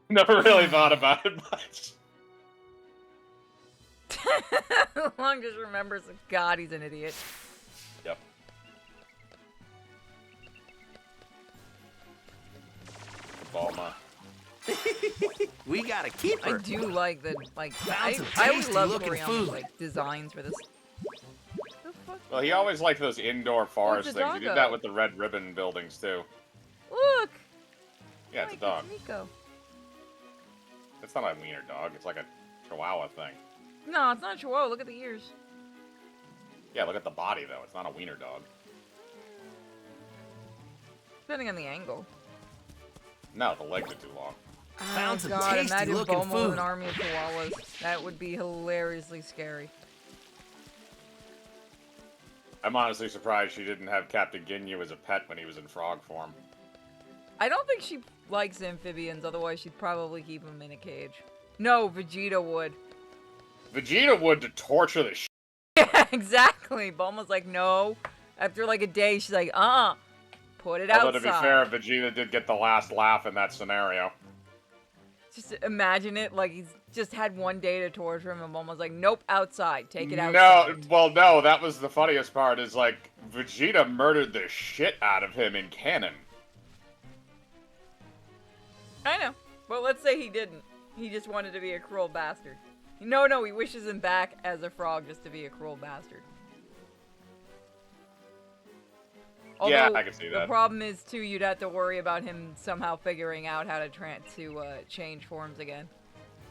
Never really thought about it much. Oolong just remembers, God, he's an idiot. Yep. Bulma. We gotta keep I her. do like the I Found some always love tasty-looking Toriyama's food. like designs for this. The fuck? Well, he always liked those indoor forest a things. He did doggo. that with the red ribbon buildings too. Look. Yeah, it's a Mike, dog. Miko. It's not a wiener dog. It's like a chihuahua thing. No, it's not a chihuahua. Look at the ears. Yeah, look at the body though. It's not a wiener dog. Depending on the angle. No, the legs are too long. Found some God, imagine tasty-looking Bomo with food. an army of chihuahuas. That would be hilariously scary. I'm honestly surprised she didn't have Captain Ginyu as a pet when he was in frog form. I don't think she likes amphibians, otherwise she'd probably keep him in a cage. No, Vegeta would. Vegeta would to torture the shit. Yeah, exactly. Bulma's like, no. After like a day, she's like, put it Although outside. to be fair, Vegeta did get the last laugh in that scenario. Just imagine it, like he's just had one day to torture him, and Bulma's like, nope, outside. Take it outside. No, that was the funniest part, is like, Vegeta murdered the shit out of him in canon. I know. But let's say he didn't. He just wanted to be a cruel bastard. No, he wishes him back as a frog just to be a cruel bastard. Yeah, Although, I can see that. The problem is, too, you'd have to worry about him somehow figuring out how to change forms again.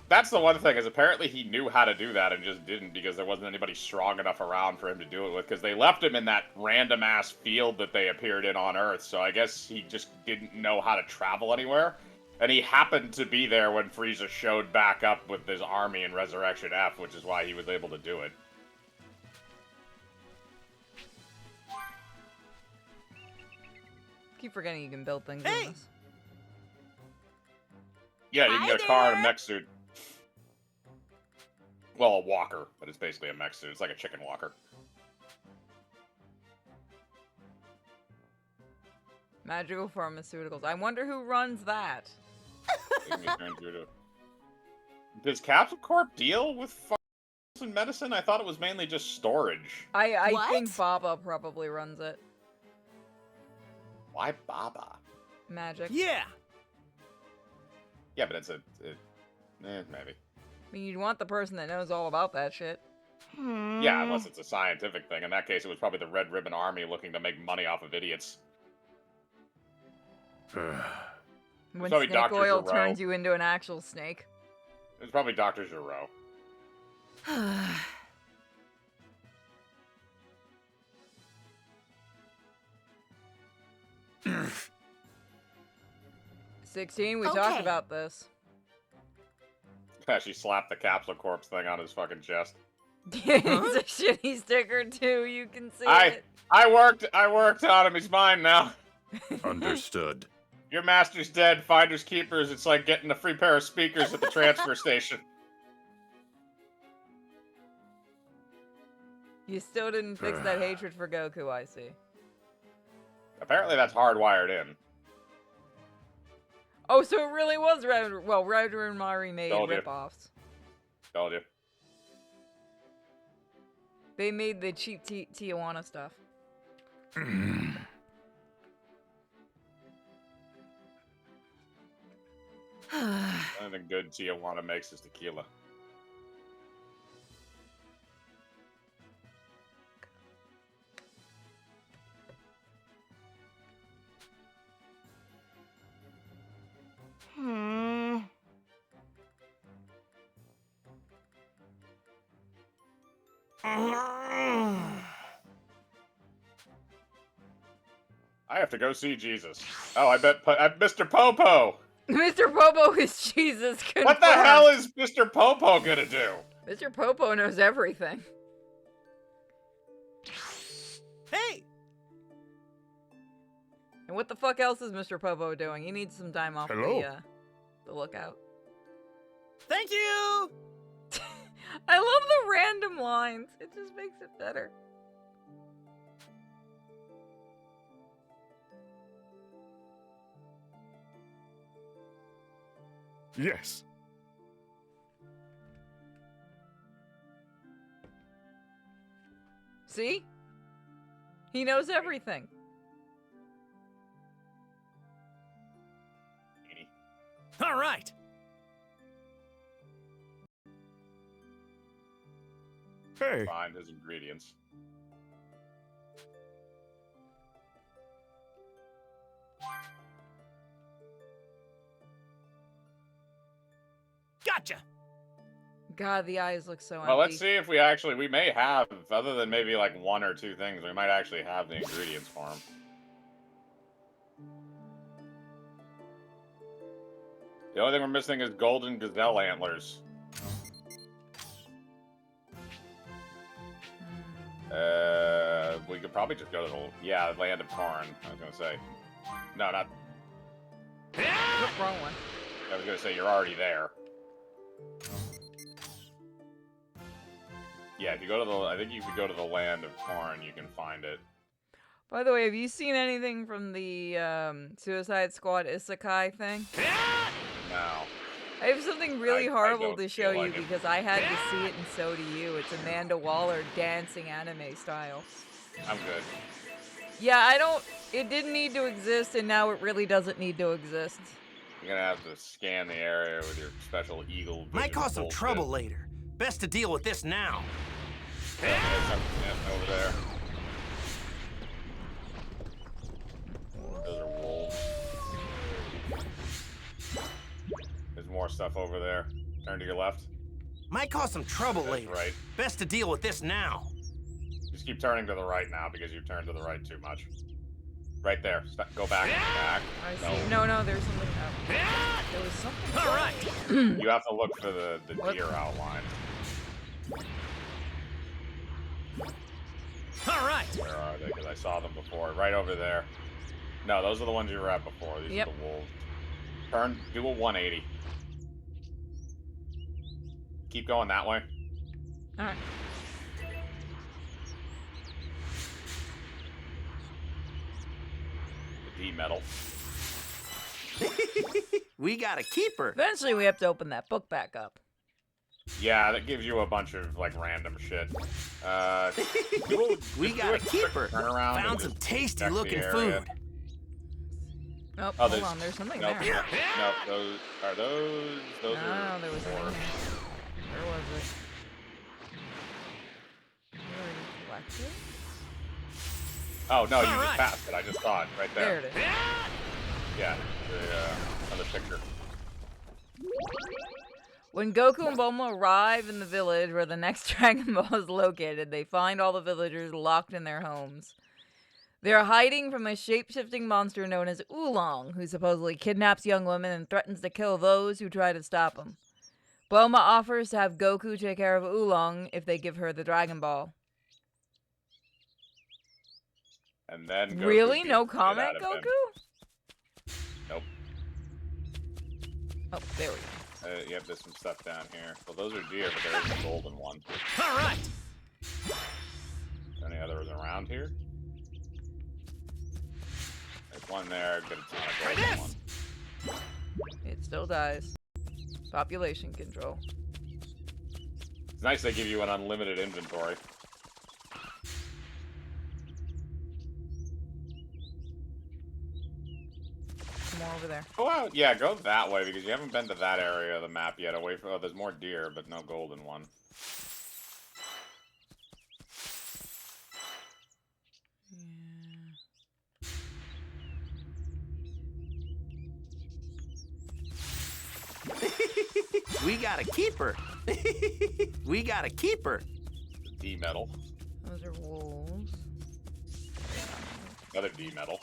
That's the one thing, is apparently he knew how to do that and just didn't because there wasn't anybody strong enough around for him to do it with, because they left him in that random-ass field that they appeared in on Earth, so I guess he just didn't know how to travel anywhere. And he happened to be there when Frieza showed back up with his army in Resurrection F, which is why he was able to do it. Keep forgetting you can build things Hey! in this. Yeah, you can Hi get a car and a there. mech suit. Well, a walker, but it's basically a mech suit. It's like a chicken walker. Magical pharmaceuticals. I wonder who runs that. You can get turned through to- Does Capsule Corp deal with pharmaceuticals and medicine? I thought it was mainly just storage. I What? think Baba probably runs it. Why Baba? Magic. Yeah. Yeah, but it's maybe. I mean, you'd want the person that knows all about that shit. Yeah, unless it's a scientific thing. In that case, it was probably the Red Ribbon Army looking to make money off of idiots. When Probably snake Dr. oil Gero. turns you into an actual snake. It was probably Dr. Gero. 16, we talked Okay. about this. She slapped the Capsule Corpse thing on his fucking chest. It's a shitty sticker too, you can see it. I worked on him. He's mine now. Understood. Your master's dead. Finders keepers. It's like getting a free pair of speakers at the transfer station. You still didn't fix that hatred for Goku, I see. Apparently, that's hardwired in. Oh, so it really was Roger and Mari made Told you. ripoffs. Told you. They made the cheap Tijuana stuff. Anything good Tijuana makes is tequila. I have to go see Jesus. Oh, I bet Mr. Popo. Mr. Popo is Jesus. What the confirmed. hell is Mr. Popo gonna do? Mr. Popo knows everything. Hey! And what the fuck else is Mr. Popo doing? He needs some time off Hello. the lookout. Thank you! I love the random lines. It just makes it better. Yes. See? He knows everything. All right. Hey. Find his ingredients. Gotcha. God, the eyes look so Well, let's empty. see if we may have, other than maybe like 1 or 2 things, we might actually have the ingredients for him. The only thing we're missing is golden gazelle antlers. We could probably just go to the land of corn. I was gonna say, no, not. Wrong one. I was gonna say you're already there. Yeah, if you go to I think if you go to the land of corn, you can find it. By the way, have you seen anything from the Suicide Squad Isekai thing? No. I have something really I horrible don't to show feel you like it. because I had to see it and so do you. It's Amanda Waller dancing anime style. I'm good. Yeah, it didn't need to exist and now it really doesn't need to exist. You're gonna have to scan the area with your special eagle vision. Might cause some bullshit. trouble later. Best to deal with this now. Yeah, there's something over there. Those are wolves. There's more stuff over there. Turn to your left. Might cause some trouble That's later. right. Best to deal with this now. Just keep turning to the right now because you turned to the right too much. Right there. Go back. Back. I see. No, there's something. There was something. All right. You have to look for the deer outline. All right. Where are they? Because I saw them before. Right over there. No, those are the ones you were at before. These are the wolves. Turn. Do a 180. Keep going that way. All right. The D metal. We got a keeper. Eventually, we have to open that book back up. Yeah, that gives you a bunch of like random shit. We got a keeper. Turnaround. Found some tasty looking food. Oh, Oh, hold on. There's something nope, there. Nope, those are those. Those No, are. there was more. something there. Where was it? You already collected? Oh no, you All just right. passed it. I just saw it right there. There it is. Yeah, another picture. When Goku and Bulma arrive in the village where the next Dragon Ball is located, they find all the villagers locked in their homes. They are hiding from a shape-shifting monster known as Oolong, who supposedly kidnaps young women and threatens to kill those who try to stop him. Bulma offers to have Goku take care of Oolong if they give her the Dragon Ball. And then Goku Really? beats No the shit comment, out of him. Goku? Nope. Oh, there we go. Yep, there's some stuff down here. Well, those are deer, but there is a golden one. All right. Any others around here? There's one there. Get a ton of golden one. It still dies. Population control. It's nice they give you an unlimited inventory. More over there. Go out. Yeah, go that way because you haven't been to that area of the map yet. Away from. Oh, there's more deer, but no golden one. We got a keeper. We got a keeper. D metal. Those are wolves. Another D metal.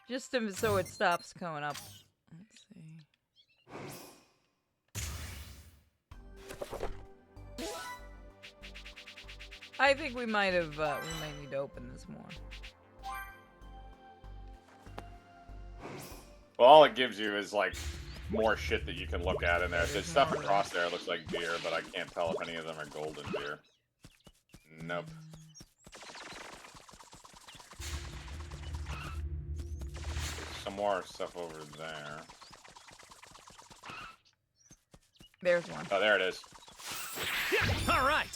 Just so it stops coming up. Let's see. I think we might have, we might need to open this more. Well, all it gives you is like more shit that you can look at in there. There's stuff across there. It looks like deer, but I can't tell if any of them are golden deer. Nope. Some more stuff over there. There's one. Oh, there it is. All right.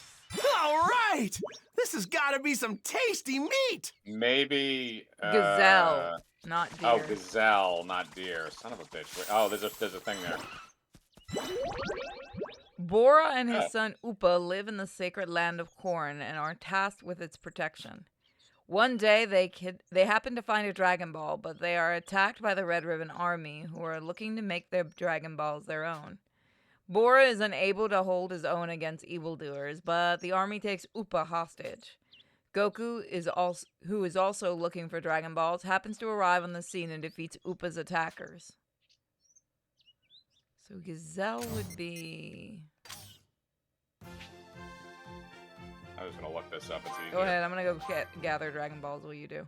All right. This has got to be some tasty meat. Maybe Gazelle. Not deer. Oh, gazelle, not deer. Son of a bitch. Wait, oh, there's a thing there. Bora and his son Upa live in the sacred land of Corn and are tasked with its protection. One day, they happen to find a Dragon Ball, but they are attacked by the Red Ribbon Army, who are looking to make their Dragon Balls their own. Bora is unable to hold his own against evildoers, but the army takes Upa hostage. Goku, who is also looking for Dragon Balls, happens to arrive on the scene and defeats Upa's attackers. So Gazelle would be... I was gonna look this up. It's easier. Go ahead, I'm gonna go gather Dragon Balls while you do.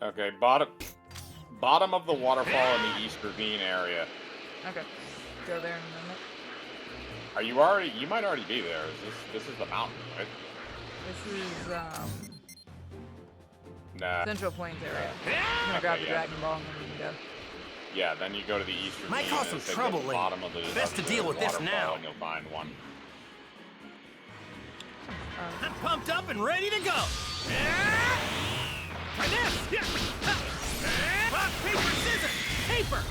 Okay, bottom of the waterfall in the East Ravine area. Okay, go there in a minute. Are you already? You might already be there. This is the mountain, right? This is Nah. Central Plains area. I'm gonna grab the Dragon Ball and then we can go. Yeah, then you go to the East Ravine. Might cause some trouble later. Bottom of the Best to deal with this now. And you'll find one. I'm pumped up and ready to go. Try this. Rock, paper, scissors. Paper.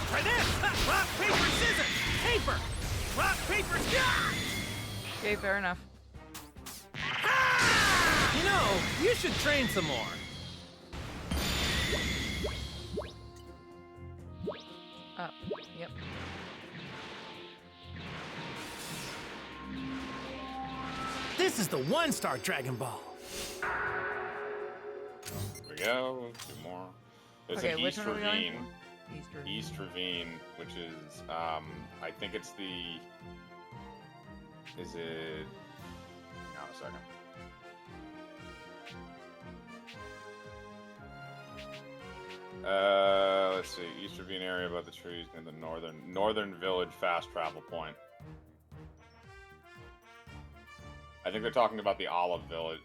Try this. Rock, paper, scissors. Paper. Rock, paper, scissors. Okay, fair enough. You know, you should train some more. Up. Yep. This is the one-star Dragon Ball. Here we go. Two more. There's Okay, an which East one are we going Ravine. for? East Ravine, which is I think it's the. Is it? Hang on a second. Let's see. East Ravine area above the trees near the northern village fast travel point. I think they're talking about the Olive Village.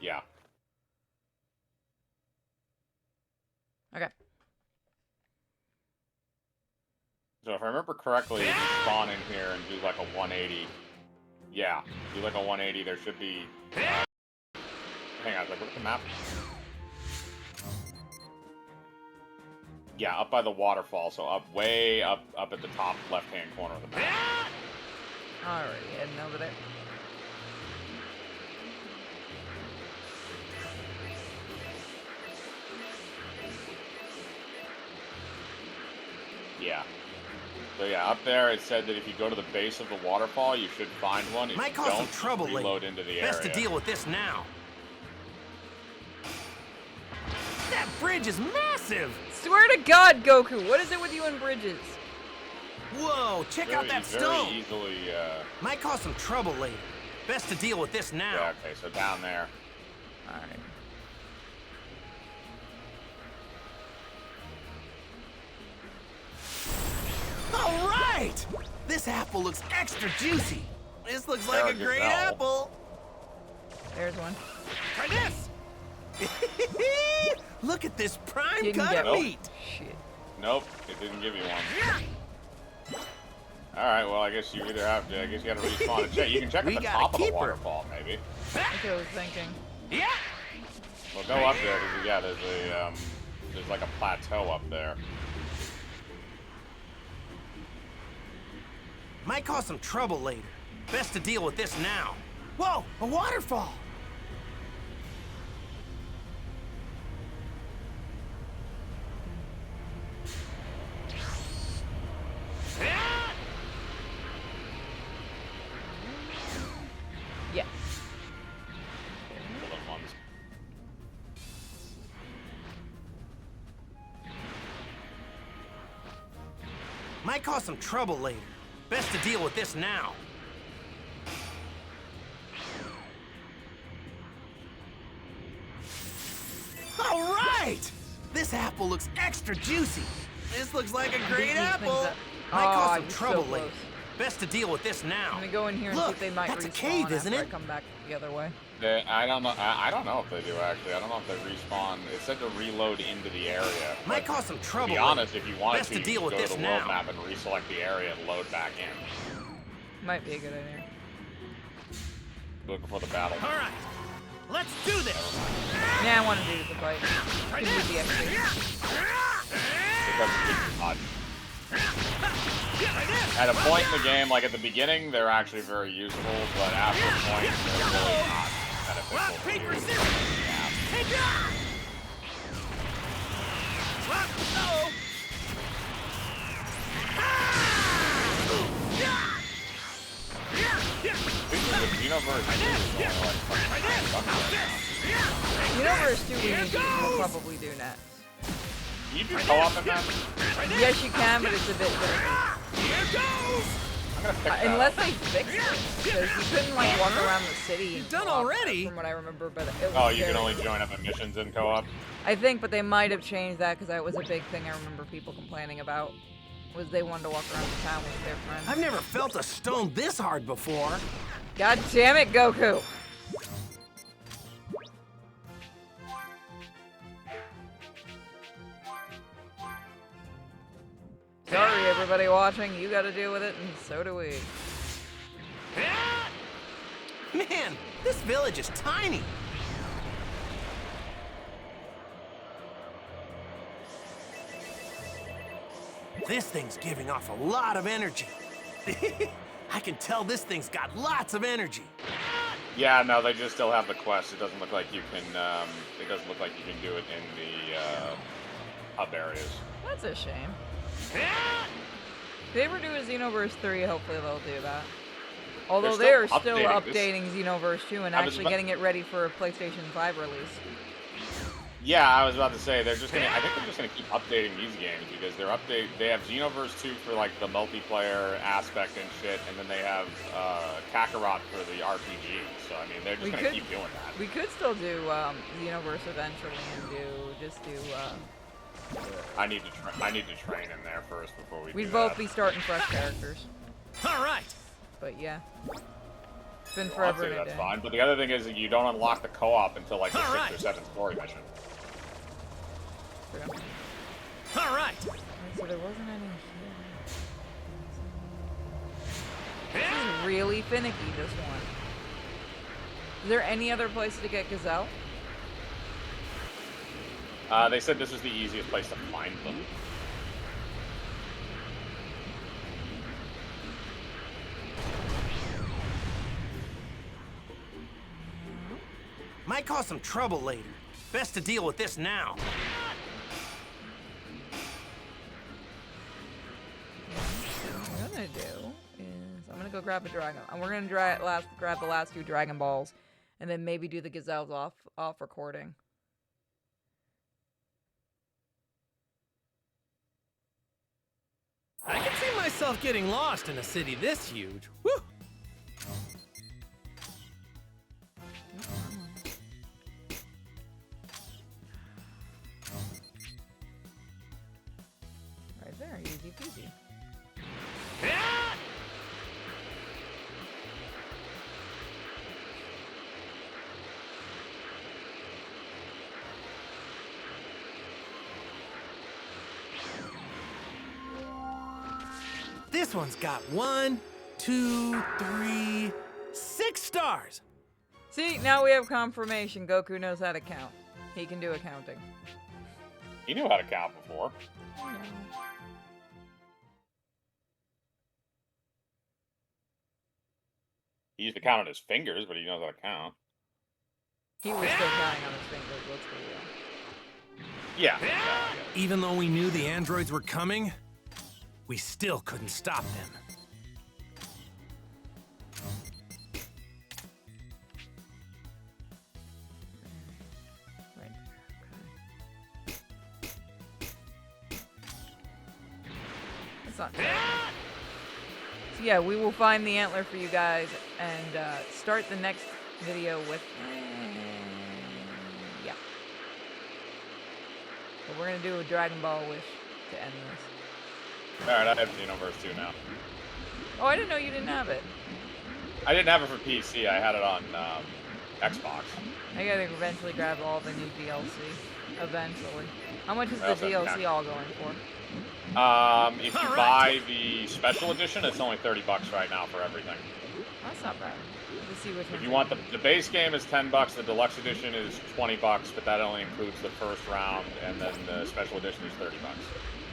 Yeah. Okay. So if I remember correctly, if you spawn in here and do like a 180, yeah, do like a 180, there should be. Hang on, look at the map. Yeah, up by the waterfall, so way up at the top left-hand corner of the map. Alright, heading over there. Yeah. So yeah, up there it said that if you go to the base of the waterfall, you should find one. If Might you cause some don't, trouble later. reload into the Best area. to deal with this now. That bridge is massive! Swear to God, Goku, what is it with you and bridges? Whoa, check out that stone! Very easily, Might cause some trouble later. Best to deal with this now. Yeah, okay, so down there. Alright. All right! This apple looks extra juicy. This looks like a great apple. There's one. Try this! Look at this prime Didn't cut get of one. meat. Shit. Nope, it didn't give you one. Alright, well, I guess you either have to, I guess you gotta respawn and check. You can check at the top of the waterfall, maybe. That's what I was thinking. Yeah! Well, go up there, because, yeah, there's like a plateau up there. Might cause some trouble later. Best to deal with this now. Whoa, a waterfall! Yes. Little ones. Might cause some trouble later. Best to deal with this now. All right! This apple looks extra juicy. This looks like a great These things apple. up. Might cause Aw, some you're trouble so later. close. Best to deal with this now. I'm gonna go in here and see Look, if they might that's a respawn cave, isn't after it? I come back the other way. I don't know. I don't know if they do actually. I don't know if they respawn. It said to reload into the area. Might cause some trouble. To be honest, if you wanted Best to, to you deal just with go this to the now. world map and reselect the area and load back in. Might be a good idea. Looking for the battle. All right, let's do this. Yeah, I want to do the fight. Right Give me the XP. It doesn't keep you hot. At a point in the game, like at the beginning, they're actually very useful, but after a point, they're really not beneficial. Rock, paper, scissors. Take it. Rock, no. Xenoverse 2 we'll probably do next. Can you do co-op in that? Yes, you can, but it's a bit different. I'm gonna pick that Unless up. they fix it, because you couldn't like walk around the city. You've done already? From what I remember, but it was Oh, you can very- only join up at missions in co-op? I think, but they might have changed that because that was a big thing I remember people complaining about. Was they wanted to walk around the town with their friends. I've never felt a stone this hard before. God damn it, Goku! Sorry, everybody watching. You gotta deal with it, and so do we. Man, this village is tiny. This thing's giving off a lot of energy. I can tell this thing's got lots of energy. Yeah, no, they just still have the quest. It doesn't look like you can. It doesn't look like you can do it in the hub areas. That's a shame. If they ever do a Xenoverse 3, hopefully they'll do that. Although they are still updating Xenoverse 2 and actually getting it ready for a PlayStation 5 release. Yeah, I was about to say they're just gonna. I think they're just gonna keep updating these games because They have Xenoverse 2 for like the multiplayer aspect and shit, and then they have Kakarot for the RPG. So I mean, they're just gonna keep doing that. We could still do Xenoverse eventually and do. I need to train in there first before we. We'd do both that. be starting fresh characters. All right. But yeah, it's been Well, forever. I'd say that's today. fine. But the other thing is that you don't unlock the co-op until like the All 6th right. or 7th story mission. All right. So there wasn't any here. This is really finicky, this one. Is there any other place to get Gazelle? They said this was the easiest place to find them. Might cause some trouble later. Best to deal with this now. What I'm gonna do is I'm gonna go grab a dragon, and we're gonna grab the last 2 Dragon Balls, and then maybe do the Gazelles off recording. I can see myself getting lost in a city this huge. Woo! Right there, easy peasy. This one's got 1, 2, 3, 6 stars. See, now we have confirmation. Goku knows how to count. He can do accounting. He knew how to count before. He used to count on his fingers, but he knows how to count. He was still counting on his fingers, let's be real. Yeah. Even though we knew the androids were coming, we still couldn't stop them. Right. Okay. That's not bad. So yeah, we will find the antler for you guys and start the next video with. Yeah. But we're gonna do a Dragon Ball wish to end this. Alright, I have Xenoverse 2 now. Oh, I didn't know you didn't have it. I didn't have it for PC. I had it on Xbox. I gotta eventually grab all the new DLC. Eventually. How much is I the also have DLC all going for? If you buy the special edition, it's only $30 right now for everything. That's not bad. Let's see which one. If you want the base game is $10, the deluxe edition is $20, but that only includes the first round, and then the special edition is $30,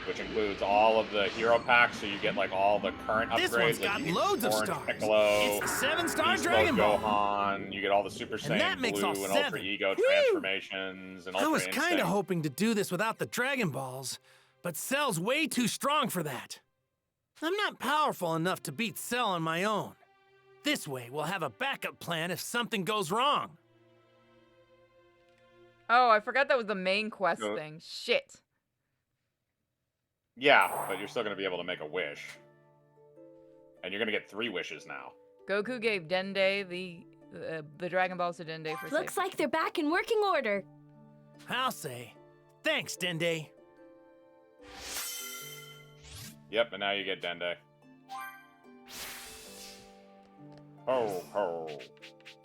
which includes all of the hero packs. So you get like all the current upgrades. This one's like got you get loads of Orange stars. Piccolo, It's the 7-star Beast Dragon Mode Ball. Gohan. You get all the Super And that Saiyan makes Blue all and 7. Ultra Ego Woo! transformations and Ultra I was kind Instinct. of hoping to do this without the Dragon Balls, but Cell's way too strong for that. I'm not powerful enough to beat Cell on my own. This way, we'll have a backup plan if something goes wrong. Oh, I forgot that was the main quest No. thing. Shit. Yeah, but you're still going to be able to make a wish. And you're going to get 3 wishes now. Goku gave Dende the Dragon Balls to Dende for Looks safety. like they're back in working order. I'll say, thanks, Dende. Yep, and now you get Dende. Ho, ho.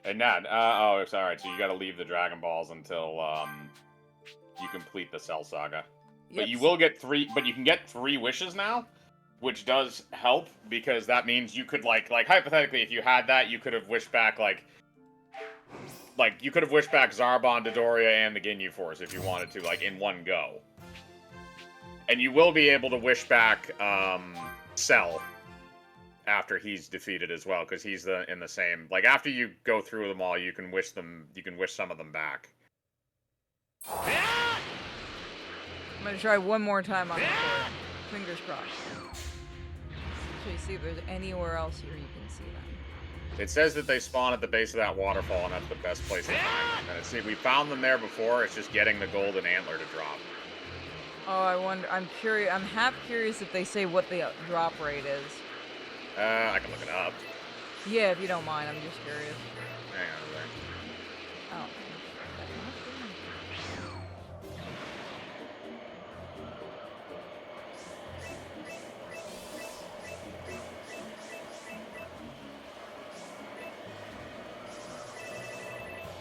And Nad, oh, it's alright, so you gotta leave the Dragon Balls until, you complete the Cell Saga. But Yep. you will get 3, but you can get 3 wishes now, which does help, because that means you could, like hypothetically, if you had that, you could have wished back, you could have wished back Zarbon, Dodoria, and the Ginyu Force if you wanted to, like, in one go. And you will be able to wish back, Cell after he's defeated as well, because he's in the same, like, after you go through them all, you can wish some of them back. I'm gonna try one more time on the floor. Fingers crossed. Actually, see if there's anywhere else here you can see them. It says that they spawn at the base of that waterfall, and that's the best place to find them. And we found them there before, it's just getting the golden antler to drop. Oh, I wonder. I'm curious. I'm half curious if they say what the drop rate is. I can look it up. Yeah, if you don't mind. I'm just curious. Hang on a second.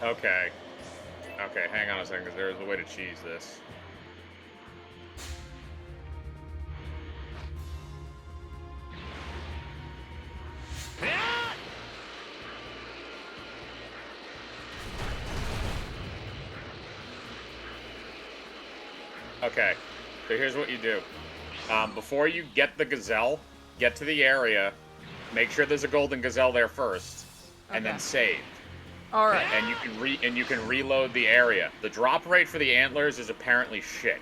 Oh. Okay. Okay, hang on a second, because there's a way to cheese this. Okay, so here's what you do. Before you get the gazelle, get to the area, make sure there's a golden gazelle there first, and then save. All right. And you can reload the area. The drop rate for the antlers is apparently shit.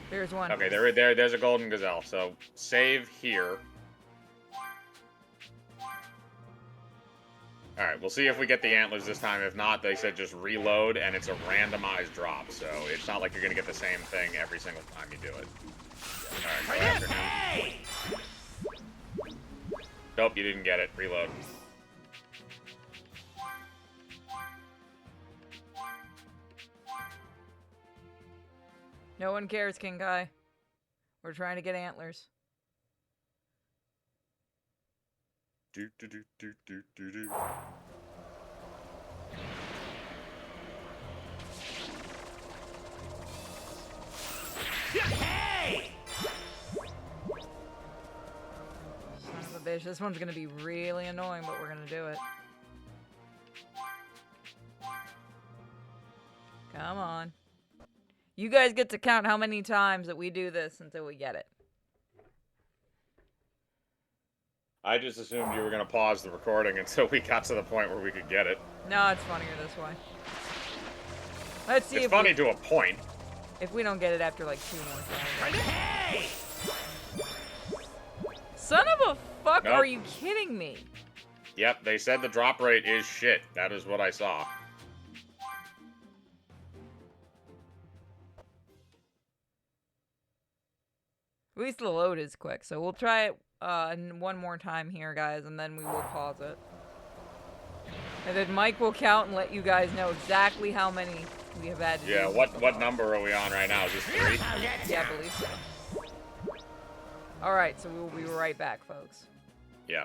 There's one. Okay, there's a golden gazelle. So save here. All right, we'll see if we get the antlers this time. If not, they said just reload, and it's a randomized drop. So it's not like you're gonna get the same thing every single time you do it. All right, go after him. Nope, you didn't get it. Reload. No one cares, King Kai. We're trying to get antlers. Do do do do do do do. Hey! Son of a bitch. This one's gonna be really annoying, but we're gonna do it. Come on. You guys get to count how many times that we do this until we get it. I just assumed you were gonna pause the recording until we got to the point where we could get it. No, it's funnier this way. Let's see It's if funny we, to a point. if we don't get it after like 2 more times. Hey! Son of a fuck, Nope. are you kidding me? Yep, they said the drop rate is shit. That is what I saw. At least the load is quick, so we'll try it one more time here, guys, and then we will pause it. And then Mike will count and let you guys know exactly how many we have had to do. Yeah, what number are we on right now? Is this 3? Yeah, I believe so. Alright, so we'll be right back, folks. Yeah.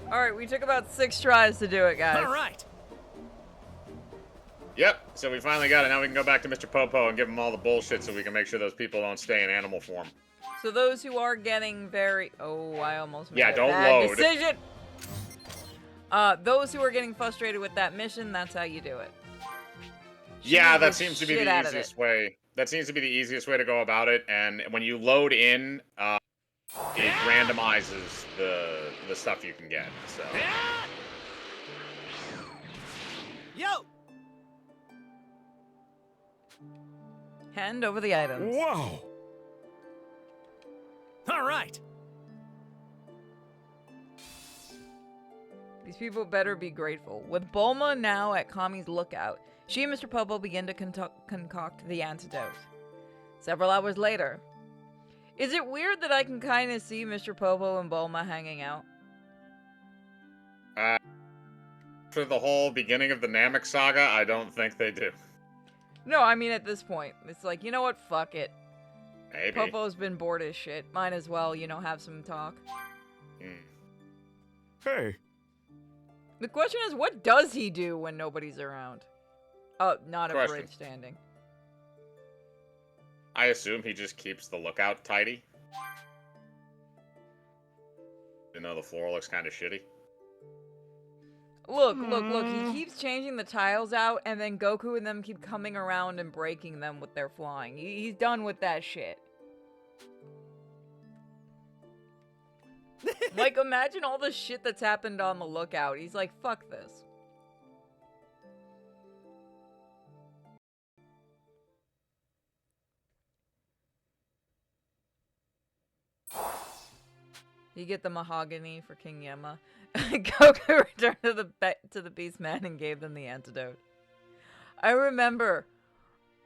Alright, we took about 6 tries to do it, guys. Alright. Yep, so we finally got it. Now we can go back to Mr. Popo and give him all the bullshit so we can make sure those people don't stay in animal form. So those who are getting very... Oh, I almost made Yeah, a don't bad load. decision! Those who are getting frustrated with that mission, that's how you do it. Yeah, Shoot that the seems to be shit the out of easiest it. way. That seems to be the easiest way to go about it. And when you load in, it randomizes the stuff you can get. So. Yo! Hand over the items. Wow! Alright. These people better be grateful. With Bulma now at Kami's lookout, she and Mr. Popo begin to concoct the antidote. Several hours later. Is it weird that I can kind of see Mr. Popo and Bulma hanging out? For the whole beginning of the Namek saga, I don't think they do. No, I mean at this point. It's like, you know what? Fuck it. Maybe. Popo's been bored as shit. Might as well, you know, have some talk. Hey. The question is, what does he do when nobody's around? Oh, not a Question. bridge standing. I assume he just keeps the lookout tidy. You know, the floor looks kind of shitty. Look, he keeps changing the tiles out, and then Goku and them keep coming around and breaking them with their flying. He's done with that shit. Like, imagine all the shit that's happened on the lookout. He's like, fuck this. You get the mahogany for King Yemma. Goku returned to the Beast Man and gave them the antidote. I remember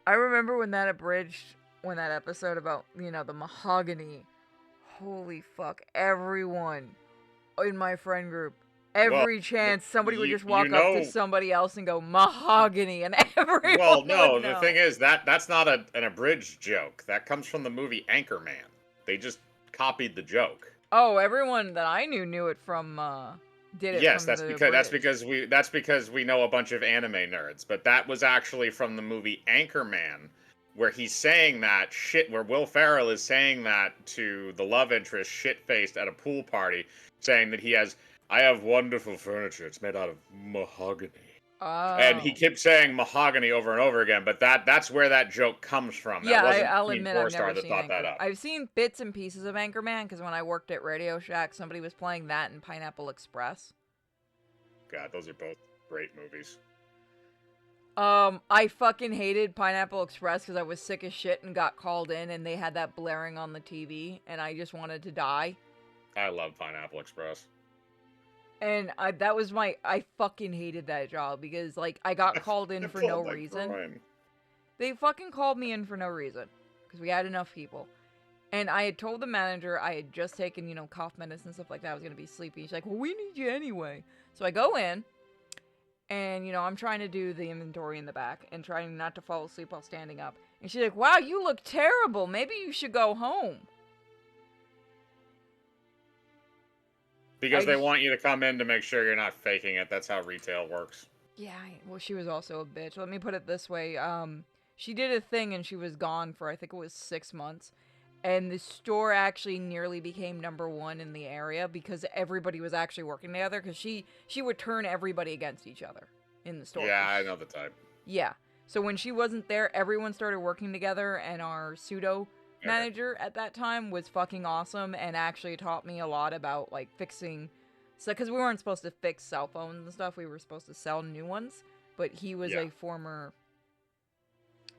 when that episode about, you know, the mahogany. Holy fuck, everyone in my friend group, every chance somebody would just walk up to somebody else and go mahogany, and everyone Well, no, would the know. thing is that's not an abridged joke. That comes from the movie Anchorman. They just copied the joke. Oh, everyone that I knew it from did it. Yes, from that's the because we know a bunch of anime nerds. But that was actually from the movie Anchorman, where he's saying that shit. Where Will Ferrell is saying that to the love interest, shit-faced at a pool party, saying that I have wonderful furniture. It's made out of mahogany. Oh. And he kept saying mahogany over and over again, but that's where that joke comes from. Yeah, That wasn't I'll Team admit I've Four-Star never that seen thought that Anchor. up. I've seen bits and pieces of Anchorman because when I worked at Radio Shack, somebody was playing that in Pineapple Express. God, those are both great movies. I fucking hated Pineapple Express because I was sick as shit and got called in and they had that blaring on the TV and I just wanted to die. I love Pineapple Express. And I fucking hated that job because, like, I got called in for no reason. They fucking called me in for no reason because we had enough people. And I had told the manager I had just taken, you know, cough medicine and stuff like that. I was going to be sleepy. She's like, well, we need you anyway. So I go in and, you know, I'm trying to do the inventory in the back and trying not to fall asleep while standing up. And she's like, wow, you look terrible. Maybe you should go home. Because they want you to come in to make sure you're not faking it. That's how retail works. Yeah, well, she was also a bitch. Let me put it this way. She did a thing and she was gone for, I think it was 6 months. And the store actually nearly became #1 in the area because everybody was actually working together. Because she would turn everybody against each other in the store. Yeah, I know the type. Yeah. So when she wasn't there, everyone started working together. And our pseudo manager at that time was fucking awesome and actually taught me a lot about, like, fixing. So, because we weren't supposed to fix cell phones and stuff. We were supposed to sell new ones. But he was a former...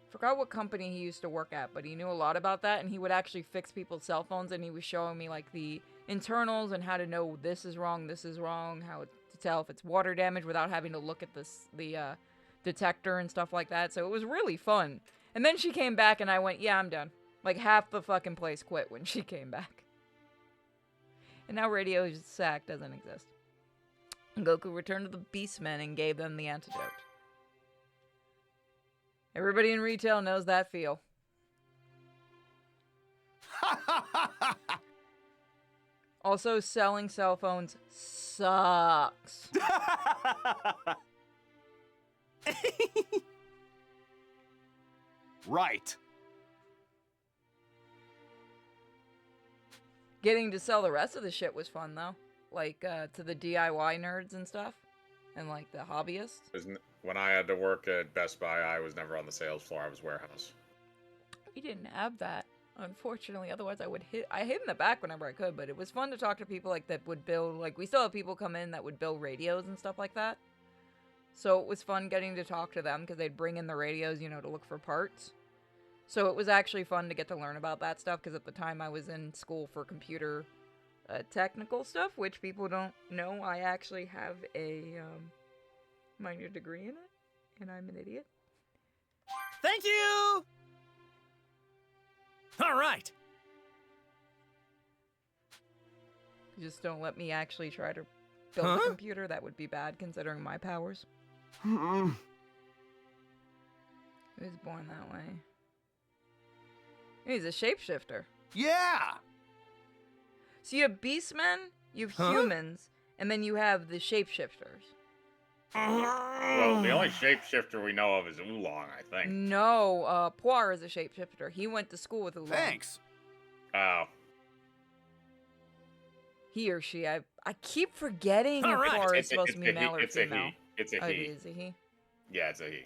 forgot what company he used to work at, but he knew a lot about that, and he would actually fix people's cell phones, and he was showing me, like, the internals and how to know this is wrong, how to tell if it's water damage without having to look at the detector and stuff like that, so it was really fun. And then she came back, and I went, yeah, I'm done. Like, half the fucking place quit when she came back. And now Radio Shack doesn't exist. Goku returned to the Beastmen and gave them the antidote. Everybody in retail knows that feel. Also, selling cell phones sucks. Right. Getting to sell the rest of the shit was fun, though. Like, to the DIY nerds and stuff. And, like, the hobbyists. When I had to work at Best Buy, I was never on the sales floor. I was warehouse. We didn't have that, unfortunately. Otherwise, I hid in the back whenever I could, but it was fun to talk to people, like, that would build, like, we still have people come in that would build radios and stuff like that. So it was fun getting to talk to them, because they'd bring in the radios, you know, to look for parts. So it was actually fun to get to learn about that stuff, because at the time I was in school for computer technical stuff, which people don't know. I actually have a minor degree in it, and I'm an idiot. Thank you! All right. Just don't let me actually try to build a computer. That would be bad, considering my powers. Who was born that way? He's a shapeshifter. Yeah! So you have beastmen, you have humans, and then you have the shapeshifters. Well, the only shapeshifter we know of is Oolong, I think. No, Poir is a shapeshifter. He went to school with Oolong. Thanks. Oh. He or she. I keep forgetting if Poir is supposed to be male or female. It's a he. Is it he? Yeah, it's a he.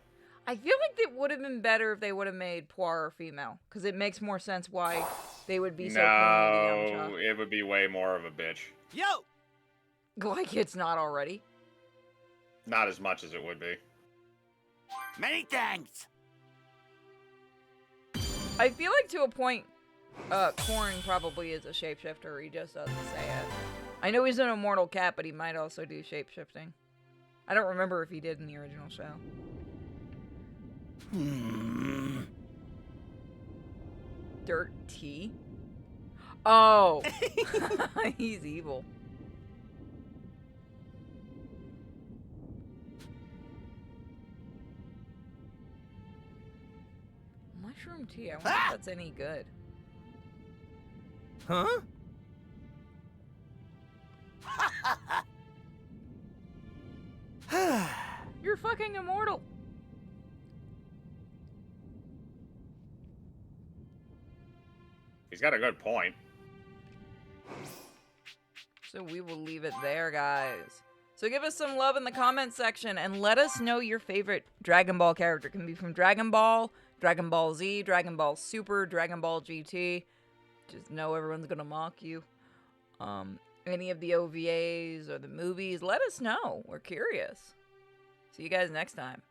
I feel like it would have been better if they would have made Poir female, because it makes more sense why they would be so clingy to No, it would be way more of a bitch. Yo! Like it's not already. Not as much as it would be. Many thanks. I feel like to a point, Korn probably is a shapeshifter. He just doesn't say it. I know he's an immortal cat, but he might also do shapeshifting. I don't remember if he did in the original show. Dirt tea? Oh! He's evil. Mushroom tea, I wonder if that's any good. Huh? You're fucking immortal. He's got a good point. So we will leave it there, guys. So give us some love in the comments section and let us know your favorite Dragon Ball character. It can be from Dragon Ball, Dragon Ball Z, Dragon Ball Super, Dragon Ball GT. Just know everyone's gonna mock you. Any of the OVAs or the movies, let us know. We're curious. See you guys next time.